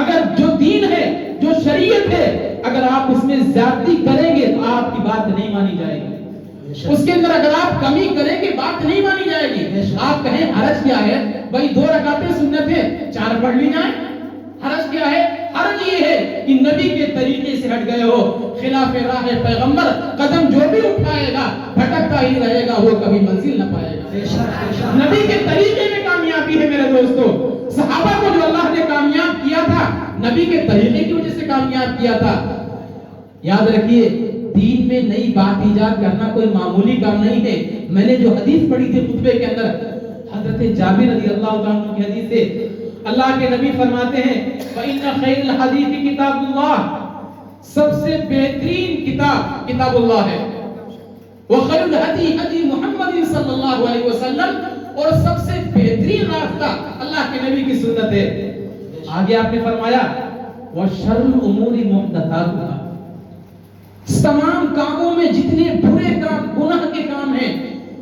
اگر جو دین ہے جو شریعت ہے اگر آپ اس میں زیادتی کریں گے تو آپ کی بات نہیں مانی جائے گی. اس کے اندر اگر آپ کمی کریں گے بات نہیں مانی جائے گی. آپ کہیں حرج کیا ہے بھائی 2 رکعتیں سنت ہے 4 پڑھ لی جائیں. حرج کیا ہے؟ حرج یہ ہے کہ نبی کے طریقے سے ہٹ گئے ہو. خلاف راہ پیغمبر قدم جو بھی اٹھائے گا بھٹکتا ہی رہے گا, وہ کبھی منزل نہ پائے گا. نبی کے طریقے میں کامیابی ہے میرے دوستو. صحابہ کو جو اللہ نے کامیاب کیا تھا نبی کے طریقے کی وجہ سے کامیاب کیا تھا. یاد رکھیے دین میں نئی بات ایجاد کرنا کوئی معمولی کام نہیں ہے. میں نے جو حدیث پڑھی تھی خطبے کے اندر حضرت جابر رضی اللہ تعالیٰ عنہ کی حدیث ہے. اللہ کے نبی فرماتے ہیں فَإِنَّ خَيْرَ الْحَدِيثِ كِتَابُ اللَّهِ, سب سے بہترین کتاب کتاب اللہ ہے. وَخَيْرُ الْهَدِي هَدِي مُحَمَّدٍ صلی اللہ علیہ وسلم, اور سب سے بہترین راستہ اللہ کے نبی کی سنت ہے. آگے آپ نے فرمایا وَشَرُّ الْأُمُورِ مُحْدَثَاتُهَا, تمام کاموں میں جتنے برے کام گناہ کے کام ہیں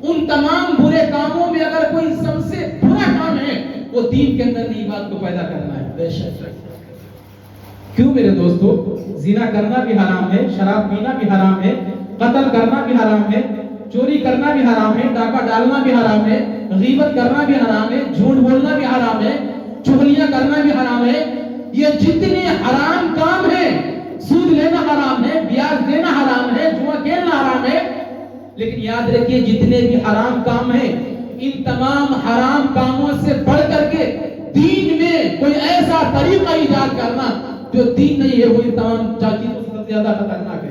ان تمام برے کاموں میں اگر کوئی سب سے برا کام ہے وہ دین کے اندر نئی بات کو پیدا کرنا ہے. بے شک. کیوں میرے دوستو؟ زنا کرنا بھی حرام ہے, شراب پینا بھی حرام ہے, قتل کرنا بھی حرام ہے, چوری کرنا بھی حرام ہے, ڈاکہ ڈالنا بھی حرام ہے, غیبت کرنا بھی حرام ہے, جھوٹ بولنا بھی حرام ہے, چغلیاں کرنا بھی حرام ہے. یہ جتنے حرام کام ہیں, سود لینا حرام ہے, بیاج دینا حرام ہے, جوا کھیلنا حرام ہے. لیکن یاد رکھیے جتنے بھی حرام کام ہیں ان تمام حرام کاموں سے بڑھ کر کے دین میں کوئی ایسا طریقہ ایجاد کرنا جو دین نہیں ہے, وہی تمام چیزوں سے زیادہ خطرناک ہے.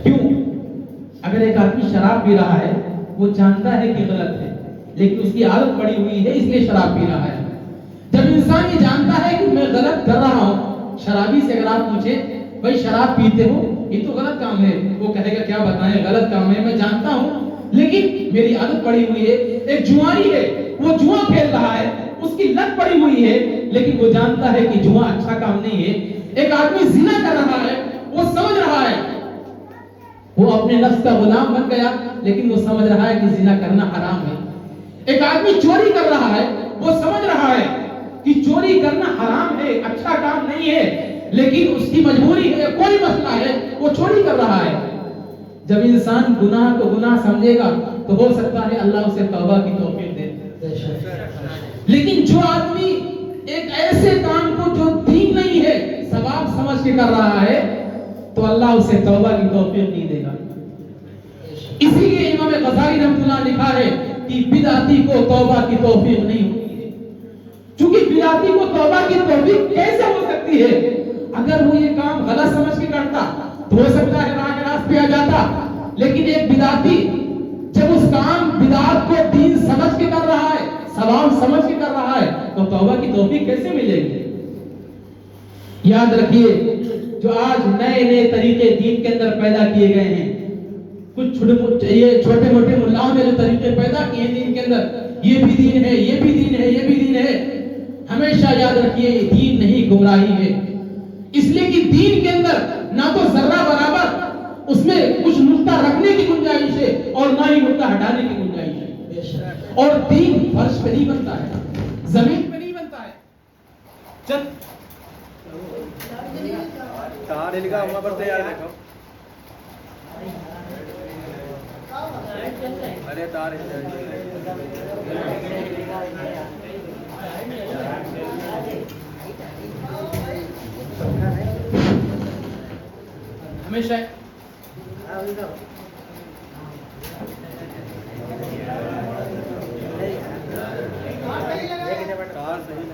کیوں؟ اگر ایک آدمی شراب پی رہا ہے وہ جانتا ہے کہ غلط ہے لیکن اس کی عادت پڑی ہوئی ہے اس لیے شراب پی رہا ہے. جب انسان یہ جانتا ہے کہ میں غلط کر رہا ہوں, شرابی سے اگر آپ پوچھیں بھائی شراب پیتے ہو یہ تو غلط کام ہے, وہ کہے گا کیا بتائیں غلط کام ہے, میں جانتا ہوں لیکن میری عادت پڑی ہوئی ہے. ایک جواری ہے وہ جوا کھیل رہا ہے, اس کی لت پڑی ہوئی ہے لیکن وہ جانتا ہے کہ جوا اچھا کام نہیں ہے. ایک آدمی زنا کر رہا ہے وہ سمجھ رہا ہے, وہ اپنے نفس کا غلام بن گیا لیکن وہ سمجھ رہا ہے کہ زنا کرنا حرام ہے. ایک آدمی چوری کر رہا ہے وہ سمجھ رہا ہے کہ چوری کرنا حرام ہے, اچھا کام نہیں ہے, لیکن اس کی مجبوری ہے, کوئی مسئلہ ہے, وہ چوری کر رہا ہے. جب انسان گناہ کو گناہ سمجھے گا تو ہو سکتا ہے اللہ اسے توبہ کی توفیق دے. لیکن جو آدمی ایک ایسے کام کو جو دین نہیں ہے ثواب سمجھ کے کر رہا ہے تو اللہ اسے توبہ کی توفیق نہیں دے گا. اسی لیے امام غزالی رحمۃ اللہ نے لکھا ہے کہ بدعتی کو توبہ کی توفیق نہیں ہوتی ہے. چونکہ بدعتی کو توبہ کی توفیق کیسے ہو سکتی ہے؟ اگر وہ یہ کام غلط سمجھ کے کرتا تو ہو سکتا ہے راہ راست پہ آ جاتا, لیکن ایک بدعتی جب اس کام بدعت کو دین سمجھ کے کر رہا ہے, ثواب سمجھ کے کر رہا ہے, تو توبہ کی توفیق کیسے ملے گی؟ یاد رکھیے جو آج نئے نئے طریقے دین کے اندر پیدا کیے گئے ہیں, کچھ چھوٹے موٹے ملاؤں نے جو طریقے پیدا کیے ہیں دین کے اندر, یہ بھی دین ہے, یہ بھی دین ہے, یہ بھی دین ہے, ہمیشہ یاد رکھیے یہ دین نہیں گمراہی ہے. اس لیے کہ دین کے اندر نہ تو ذرہ برابر اس میں کچھ نقطہ رکھنے کی گنجائش ہے اور نہ ہی نقطہ ہٹانے کی گنجائش ہے. اور دین فرش پہ نہیں بنتا ہے, زمین پہ نہیں بنتا ہے. چل تار لگا وہاں پر تیار دیکھو, ارے تار ہمیشہ تار صحیح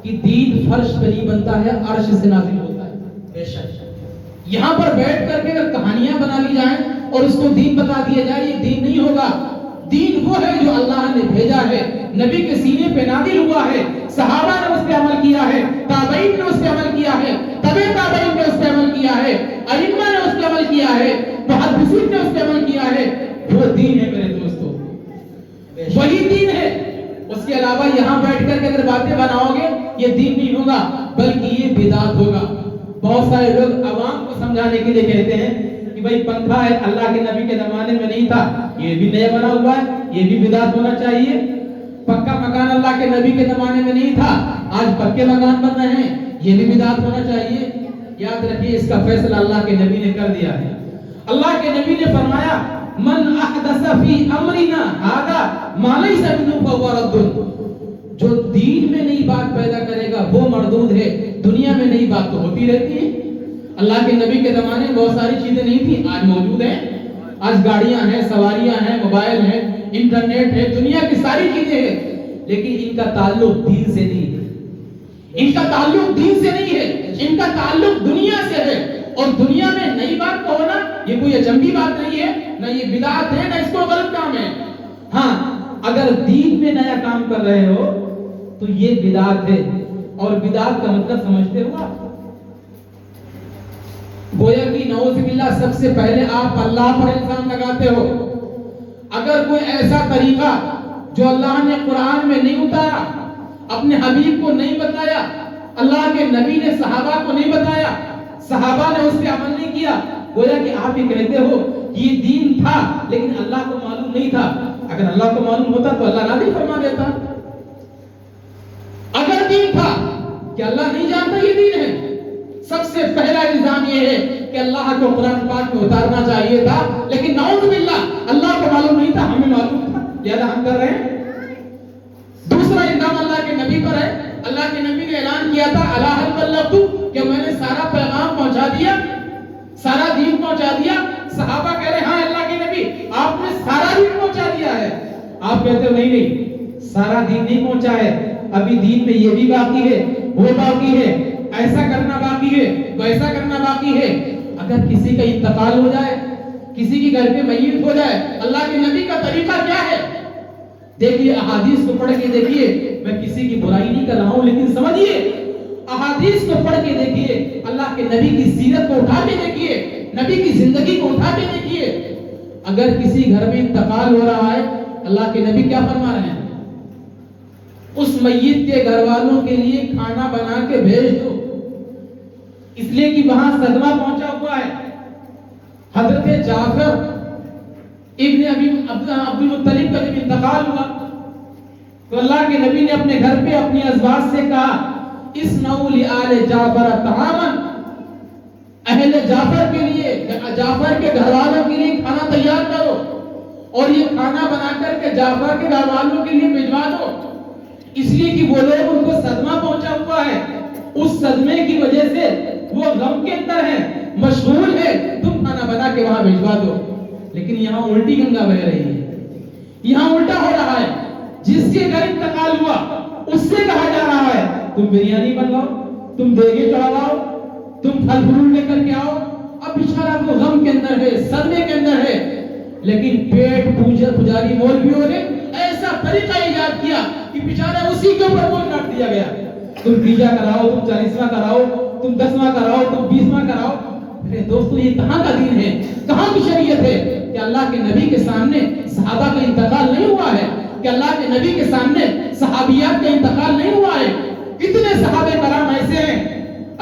کہ دین فرش پہ نہیں بنتا ہے, عرش سے نازل ہوتا ہے. بے شک یہاں پر بیٹھ کر کے اگر کہانیاں بنا لی جائیں اور اس کو دین بتا دیا جائے, یہ دین نہیں ہوگا. دین وہ ہے جو اللہ نے بھیجا ہے, نبی کے سینے پہ نازل ہوا ہے، صحابہ نے اس پہ عمل کیا ہے، تابعین نے اس پہ عمل کیا ہے، تبع تابعین نے اس پہ عمل کیا ہے، ائمہ نے اس پہ عمل کیا ہے، محدثین نے اس پہ عمل کیا ہے، وہ دین ہے میرے دوستو، وہی دین ہے۔ اس کے علاوہ یہاں بیٹھ کر کے اگر باتیں بناؤ گے یہ دین نہیں ہوگا بلکہ یہ بدعت ہوگا۔ بہت سارے لوگ عوام کو سمجھانے کے لیے کہتے ہیں کہ بھائی پنکھا ہے اللہ کے نبی کے زمانے میں نہیں تھا، یہ بھی نیا بنا ہوا ہے، یہ بھی بدعت ہونا چاہیے۔ پکا مکان اللہ کے نبی کے زمانے میں نہیں تھا، آج پکے مکان بن رہے ہیں، یہ بھی بدعت ہونا چاہیے۔ یاد رکھیے اس کا فیصلہ اللہ کے نبی نے کر دیا ہے۔ اللہ کے نبی نے فرمایا من احدث فی امرنا ھذا ما لیس منہ فہو رد، جو دین میں نئی بات پیدا کرے گا وہ مردود ہے۔ دنیا میں نئی بات تو ہوتی رہتی ہے، اللہ کے نبی کے زمانے میں بہت ساری چیزیں نہیں تھی، آج موجود ہیں، آج گاڑیاں ہیں، سواریاں ہیں، موبائل ہیں، انٹرنیٹ ہے، دنیا کی ساری چیزیں ہیں، لیکن ان کا تعلق دین سے نہیں ہے، ان کا تعلق دین سے نہیں ہے، ان کا تعلق دنیا سے ہے۔ اور دنیا میں نئی بات کا ہونا یہ کوئی اجنبی بات نہیں ہے، نہ یہ بدعت ہے، نہ اس کو غلط کام ہے۔ ہاں اگر دین میں نیا کام کر رہے ہو تو یہ بدعت ہے، اور بدعت کا مطلب سمجھتے ہو آپ؟ گویا کہ نعوذ باللہ سب سے پہلے آپ اللہ پر الزام لگاتے ہو۔ اگر کوئی ایسا طریقہ جو اللہ نے قرآن میں نہیں اتارا، اپنے حبیب کو نہیں بتایا، اللہ کے نبی نے صحابہ کو نہیں بتایا، صحابہ نے اس پہ عمل نہیں کیا، گویا کہ آپ ہی کہتے ہو کہ یہ دین تھا لیکن اللہ کو معلوم نہیں تھا۔ اگر اللہ کو معلوم ہوتا تو اللہ نازل فرما دیتا۔ اگر دین تھا کہ اللہ نہیں جانتا یہ دین ہے، سب سے پہلا الزام یہ ہے کہ اللہ کو قرآن پاک میں اتارنا چاہیے تھا، لیکن نعوذ باللہ اللہ کو معلوم نہیں تھا، ہمیں معلوم تھا، لہذا ہم کر رہے ہیں۔ دوسرا الزام اللہ کے نبی پر ہے، اللہ کے نبی نے اعلان کیا تھا الا هل بلغت، کہ میں نے سارا پیغام پہنچا دیا، سارا دین پہنچا دیا۔ صحابہ کہہ رہے ہاں اللہ کے نبی آپ نے سارا دین پہنچا دیا ہے، آپ کہتے ہو نہیں نہیں سارا دین نہیں پہنچا ہے، ابھی دین میں یہ بھی باقی ہے، وہ باقی ہے، ایسا کرنا باقی ہے، ویسا کرنا باقی ہے۔ اگر کسی کا انتقال ہو جائے، کسی کی گھر پہ میت ہو جائے، اللہ کے نبی کا طریقہ کیا ہے؟ دیکھیے احادیث کو پڑھ کے دیکھیے، میں کسی کی برائی نہیں کر رہا ہوں لیکن سمجھیے، احادیث کو پڑھ کے دیکھیے، اللہ کے نبی کی سیرت کو اٹھا کے دیکھیے، نبی کی زندگی کو اٹھا کے دیکھیے۔ اگر کسی گھر میں انتقال ہو رہا ہے، اللہ کے نبی کیا فرما رہے ہیں؟ اس میت کے گھر والوں کے لیے کھانا بنا کے بھیج دو، اس لیے کہ وہاں صدمہ پہنچا ہوا ہے۔ حضرت جعفر ابن عبد المطلب کا جب انتقال ہوا تو اللہ کے نبی نے اپنے گھر پہ اپنی ازواج سے کہا اسنعوا لآل جعفر طعاما، اہل جعفر کے لیے، جعفر کے گھر والوں کے لیے کھانا تیار کرو، اور یہ کھانا بنا کر کے جعفر کے گھر والوں کے لیے بھجوا دو، اس لیے کہ وہ لوگ ان کو صدمہ پہنچا ہوا ہے، اس صدمے کی وجہ سے وہ غم کے اندر ہیں، مشغول ہے، تم کھانا بنا کے وہاں بھجوا دو۔ لیکن یہاں الٹی گنگا بہ رہی ہے، یہاں الٹا ہو رہا ہے، جس کے گھر انتقال ہوا اس سے کہا جا رہا ہے تم بریانی بنواؤ، تم دیگے چڑھاؤ، تم پھل فروٹ لے کر کے آؤ۔ اب بیچارہ وہ غم کے اندر ہے، صدمے کے اندر ہے، لیکن پیٹ پجاری مولویوں نے ایسا طریقہ ایجاد کیا کہ بیچارہ اسی کے اوپر بوجھ ڈال دیا گیا، تم تیجا کراؤ، تم 40واں کراؤ، تم 10واں کراؤ، تم 20واں کراؤ۔ میرے دوستو یہ کہاں کا دین ہے، کہاں کی شریعت ہے کہ اللہ کے نبی کے سامنے صحابہ کا انتقال نہیں ہوا ہے، کہ اللہ کے نبی کے سامنے صحابیات کا انتقال نہیں ہوا ہے۔ کتنے صحابہ کرام ایسے ہیں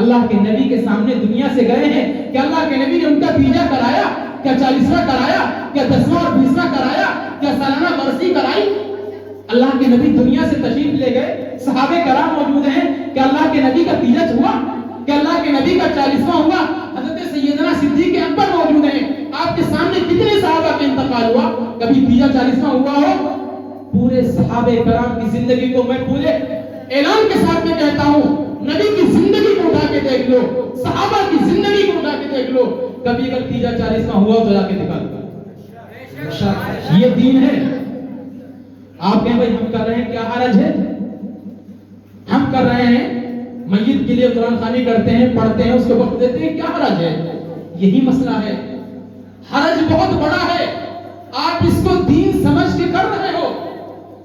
اللہ کے نبی کے سامنے دنیا سے گئے ہیں کہ اللہ کے نبی نے ان کا تیجا کرایا، کیا 40واں کرایا، کیا 10واں اور 20واں کرایا، کیا سالانہ برسی کرائی؟ اللہ کے نبی دنیا سے تشریف لے گئے، صحابہ کرام موجود ہیں کہ اللہ کے نبی کا تیجا ہوا، کہ اللہ کے نبی کا 40واں ہوا، حضرت سیدنا صدیق اکبر موجود ہیں، آپ کے سامنے کتنے صحابہ کا انتقال ہوا، کبھی تیجا 40واں ہوا ہو؟ پورے صحابہ کرام کی زندگی کو میں پورے اعلان کے ساتھ میں کہتا ہوں، نبی کی زندگی کو اٹھا کے دیکھ لو، صحابہ کی زندگی کو اٹھا کے دیکھ لو، کبھی اگر تیجا 40واں ہوا تو جا کے دکھا دو۔ یہ دین ہے۔ آپ کہیں بھائی ہم کر رہے ہیں، کیا حرج ہے؟ ہم کر رہے ہیں، میت کے لیے قرآن خوانی کرتے ہیں، پڑھتے ہیں، اس کو وقت دیتے ہیں، کیا حرج ہے؟ یہی مسئلہ ہے، حرج بہت بڑا ہے، آپ اس کو دین سمجھ کے کر رہے ہو،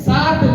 7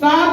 7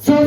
100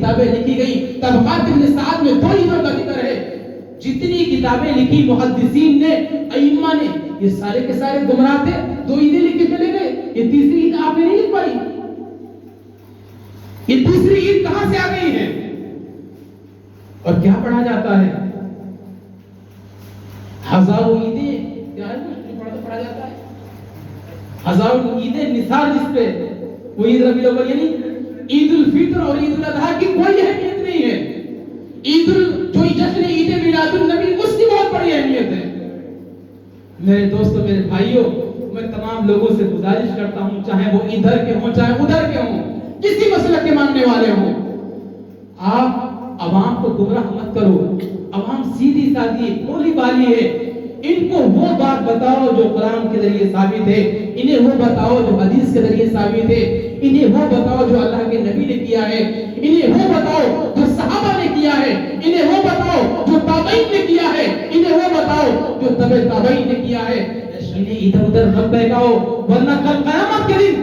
کتابیں لکھی گئی. طبقات ابن سعد میں 2 عیدوں کا ذکر ہے. جتنی کتابیں لکھی محدثین نے, ائمہ نے, یہ سارے کے سارے گمراہ تھے. 2 عیدیں لکھ کے چلے گئے. یہ تیسری عید آپ نے نہیں لکھ پائی. یہ تیسری عید کہاں سے آ گئی ہے اور کیا پڑھا جاتا ہے؟ ہزاروں عیدیں کیا ہے پڑھا جاتا ہے. ہزاروں عیدیں نثار جس پہ وہ عید ربیع الاول یعنی عید الفطر اور عید الاضحیٰ کی کوئی اہمیت نہیں ہے. جو جشن عید میلاد النبی اس کی بہت بڑی اہمیت ہے. میرے دوستو, میرے بھائیوں, میں تمام لوگوں سے گزارش کرتا ہوں, چاہے وہ ادھر کے ہوں چاہے ادھر کے ہوں, کسی مسلک کے ماننے والے ہوں, آپ عوام کو گمراہ مت کرو. عوام سیدھی سادھی بھولی بالی ہے. ان کو وہ بات بتاؤ جو قرآن کے ذریعے ثابت ہے, انہیں وہ بتاؤ جو حدیث کے ذریعے ثابت ہے, انہیں وہ بتاؤ جو اللہ کے نبی نے کیا ہے, انہیں وہ بتاؤ جو صحابہ نے کیا ہے, انہیں وہ بتاؤ جو تابعین نے کیا ہے, انہیں وہ بتاؤ جو تبع تابعین نے کیا ہے. انہیں ادھر ادھر مت بہکاؤ, ورنہ کل قیامت کے دن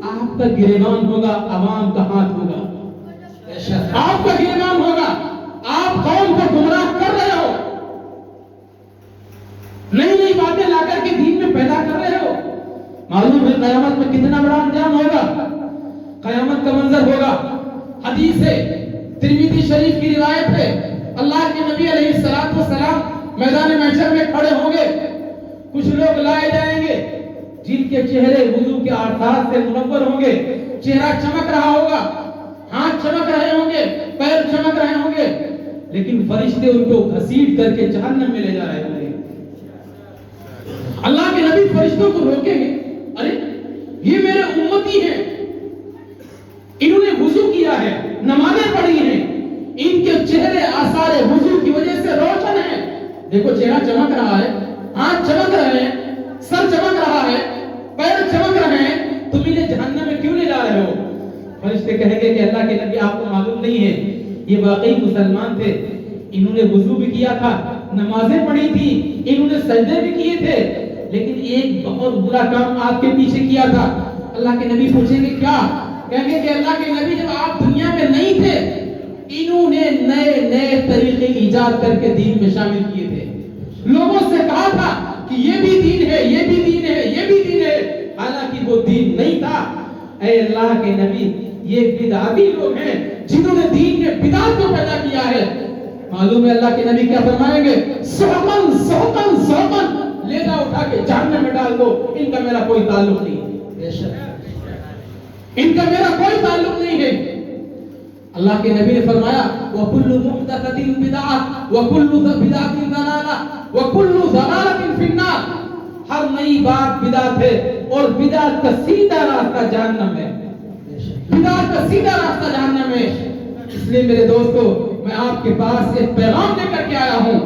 آپ کا گریبان ہوگا, عوام کا ہاتھ ہوگا. آپ کا گریبان ہوگا. آپ قوم کو گمراہ کر رہے ہو, نئی نئی باتیں لا کر کے دین میں پیدا کر رہے ہو. معلوم ہے قیامت میں کتنا بڑا انجام ہوگا. قیامت کا منظر ہوگا. حدیث ہے, ترمذی شریف کی روایت ہے, اللہ کے نبی علیہ السلام میدان محشر میں کھڑے ہوں گے. کچھ لوگ لائے جائیں گے جن کے چہرے وضو کے آثار سے منور ہوں گے. چہرہ چمک رہا ہوگا, ہاتھ چمک رہے ہوں گے, پیر چمک رہے ہوں گے, لیکن فرشتے ان کو گھسیٹ کر کے جہنم میں لے جا رہے ہوں گے. اللہ کے نبی فرشتوں کو روکیں گے, ارے یہ میرے امتی ہیں, انہوں نے وضو کیا ہے, نمازیں پڑھی ہیں, ان کے چہرے آثار وضو کی وجہ سے روشن ہیں. دیکھو چہرہ چمک رہا ہے, ہاتھ چمک رہے ہیں, سر چمک رہا ہے, پیر چمک رہے ہیں, تم انہیں جہنم میں کیوں لے جا رہے ہو؟ فرشتے کہیں گے کہ اللہ کے نبی آپ کو معلوم نہیں ہے, یہ واقعی مسلمان تھے, انہوں نے وضو بھی کیا تھا, نمازیں پڑھی تھی, انہوں نے سجدے بھی کیے تھے, لیکن ایک بہت برا کام آپ کے پیچھے کیا تھا. اللہ کے نبی پوچھیں گے کیا؟ کہیں گے کہ اللہ کے نبی جب آپ دنیا میں نہیں تھے, انہوں نے نئے نئے طریقے ایجاد کر کے دین میں شامل کیے تھے. لوگوں سے کہا تھا کہ یہ بھی دین ہے, یہ بھی دین ہے, یہ بھی دین ہے, حالانکہ وہ دین نہیں تھا. اے اللہ کے نبی, یہ بدعتی لوگ ہیں جنہوں نے دین میں بدعت کو پیدا کیا ہے. معلوم ہے اللہ کے نبی کیا فرمائیں گے؟ سوکن سوکن سوکن, لے جا اٹھا کے جہنم میں ڈال دو, ان کا میرا کوئی تعلق نہیں, ان کا میرا کوئی تعلق نہیں ہے. اللہ کے نبی نے فرمایا وَكُلُّ مُحْدَثَةٍ بِدْعَةٍ وَكُلُّ بِدْعَةٍ ضَلَالَةٍ وَكُلُّ ضَلَالَةٍ فِي النَّارِ. ہر نئی بات بدعت ہے اور بدعت کا سیدھا راستہ جہنم ہے. بدعت کا سیدھا راستہ جہنم ہے. اس لیے میرے دوستو, میں آپ کے پاس ایک پیغام لے کر کے آیا ہوں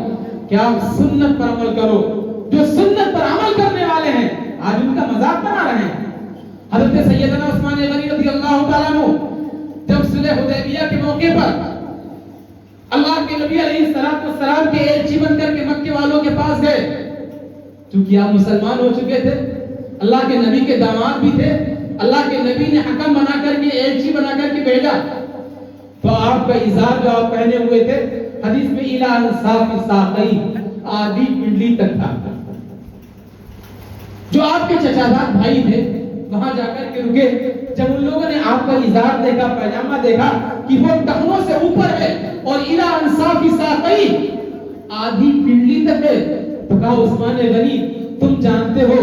کہ آپ سنت پر عمل کرو. جو سنت پر عمل کرنے والے ہیں آج ان کا مذاق بنا رہے ہیں. حضرت سیدنا عثمان غنی رضی اللہ تعالیٰ عنہ جب صلح حدیبیہ کے موقع پر اللہ کے نبی علیہ السلام کے ایلچی بن کر کے مکے والوں کے پاس گئے, چونکہ آپ مسلمان ہو چکے تھے, اللہ کے نبی کے داماد بھی تھے, اللہ کے نبی نے حکم بنا کر کے ایلچی بنا کر کے بھیجا, تو آپ کا ازار جو آپ پہنے ہوئے تھے حدیث میں الى انصاف ساقی, آدھی پنڈلی تک تھا. جو آپ کے چچاداد بھائی تھے وہاں جا کر کے رکے. جب ان لوگوں نے آپ کا ازار دیکھا, پیجامہ دیکھا کہ وہ ٹخنوں سے اوپر ہے اور الى انصاف ساقی, آدھی پنڈلی تک ہے, تو کہا عثمان غنی تم جانتے ہو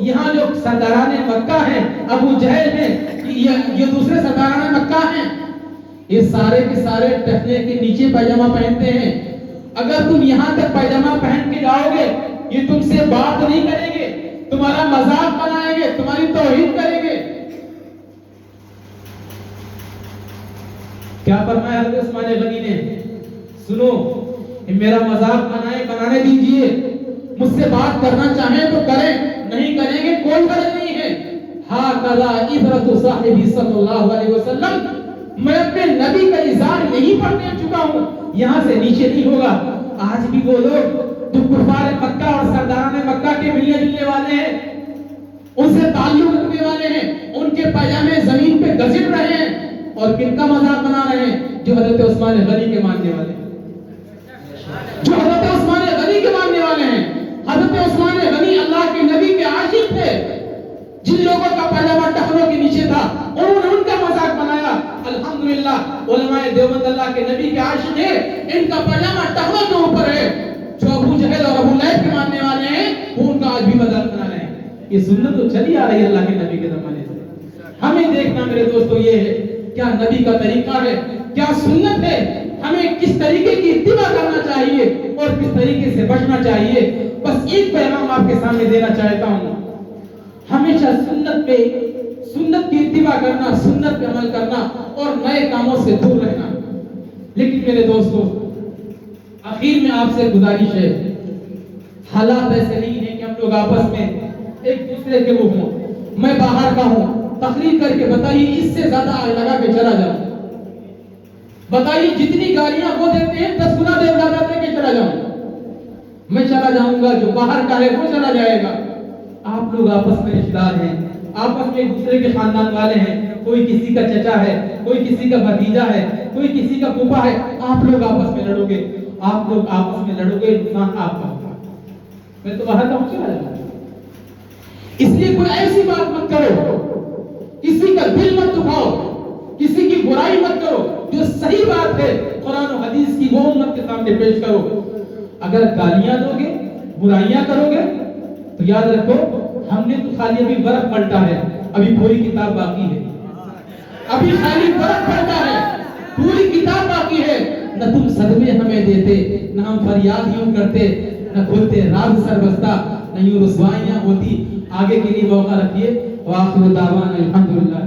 یہاں جو سرداران مکہ ہیں, ابو جہل ہیں, یہ دوسرے سرداران مکہ ہیں, یہ سارے کے سارے ٹخنے کے نیچے پیجامہ پہنتے ہیں. اگر تم یہاں تک پیجامہ پہن کے جاؤ گے یہ تم سے بات نہیں کریں گے, تمہارا مذاق بنائیں گے, تمہاری توہین کریں گے. کیا فرمایا حضرت عثمان غنی نے؟ سنو, میرا مذاق بنانے دیجئے, مجھ سے بات کرنا چاہیں تو کریں, نہیں کریں گے کوئی فرق نہیں ہے. ہاکذا عبرت صاحب صلی اللہ علیہ وسلم, میں اپنے نبی کا ازار یہی پر دے چکا ہوں, یہاں سے نیچے نہیں ہوگا. آج بھی وہ لوگ جو کفار مکہ اور سرداران مکہ کے ملنے جلنے والے ہیں, ان سے تعلق رکھنے والے ہیں, ان کے پیجامے زمین پہ گھسٹ رہے ہیں اور کن کا مذاق بنا رہے ہیں؟ جو حضرت عثمان غنی کے ماننے والے ہیں، جو حضرت عثمان غنی کے ماننے والے ہیں۔ حضرت عثمان غنی اللہ کے نبی کے عاشق تھے۔ جن لوگوں کا پاجامہ ٹخنوں کے نیچے تھا انہوں نے ان کا مذاق بنایا۔ الحمدللہ علماء دیوبند اللہ کے نبی کے عاشق ہیں، ان کا پاجامہ ٹخنوں کے اوپر ہے۔ جو ابو جہل اور ابو لہب کے ماننے والے ہیں وہ ان کا آج بھی مذاق بنا رہے ہیں۔ یہ سنت تو چلی آ رہی ہے اللہ کے نبی کے زمانے سے۔ ہمیں دیکھنا میرے دوستو یہ ہے کیا نبی کا طریقہ ہے، کیا سنت ہے، ہمیں کس طریقے کی اتباع کرنا چاہیے اور کس طریقے سے بچنا چاہیے۔ بس ایک پیغام آپ کے سامنے دینا چاہتا ہوں، ہمیشہ سنت پہ، سنت کی اتباع کرنا، سنت پہ عمل کرنا اور نئے کاموں سے دور رہنا۔ لیکن میرے دوستو آخر میں آپ سے گزارش ہے، حالات ایسے نہیں ہیں کہ ہم لوگ آپس میں ایک دوسرے کے وہ ہوں، میں باہر کا ہوں، تقریر کر کے بتائیے اس سے زیادہ آگ لگا کے چلا جاؤں، بتائیے جتنی گالیاں وہ دیتے ہیں 10 گنا زیادہ دے کے چلا جاؤں، میں چلا جاؤں گا، جو باہر کا ہے وہ چلا جائے گا۔ آپ لوگ آپس میں رشتہ دار ہیں، آپس میں ایک دوسرے کے خاندان والے ہیں، کوئی کسی کا چچا ہے، کوئی کسی کا بھتیجا ہے، کوئی کسی کا پھوپھا ہے، آپ لوگ آپس میں لڑو گے، آپ لوگ آپس میں لڑو گے، نقصان آپ کا ہوگا۔ میں تو باہر کا ہوں، چلا جاؤں گا۔ اس لیے کوئی ایسی بات مت کرو، کسی کا دل مت دکھاؤ، کسی کی برائی مت کرو، جو صحیح بات ہے قرآن و حدیث کی وہ امت کے سامنے پیش کرو۔ اگر گالیاں دو گے، برائیاں کرو گے تو یاد رکھو ہم نے تو خالی ابھی ورق پلٹا ہے، ابھی پوری کتاب باقی ہے، ابھی خالی ورق پلٹا ہے، پوری کتاب باقی ہے۔ نہ تم صدمے ہمیں دیتے، نہ ہم فریاد یوں کرتے، نہ کھلتے راز سر بستہ، نہ یوں رسوائیاں ہوتی۔ آگے کے لیے موقع رکھیے۔ وآخر دعوانا الحمدللہ۔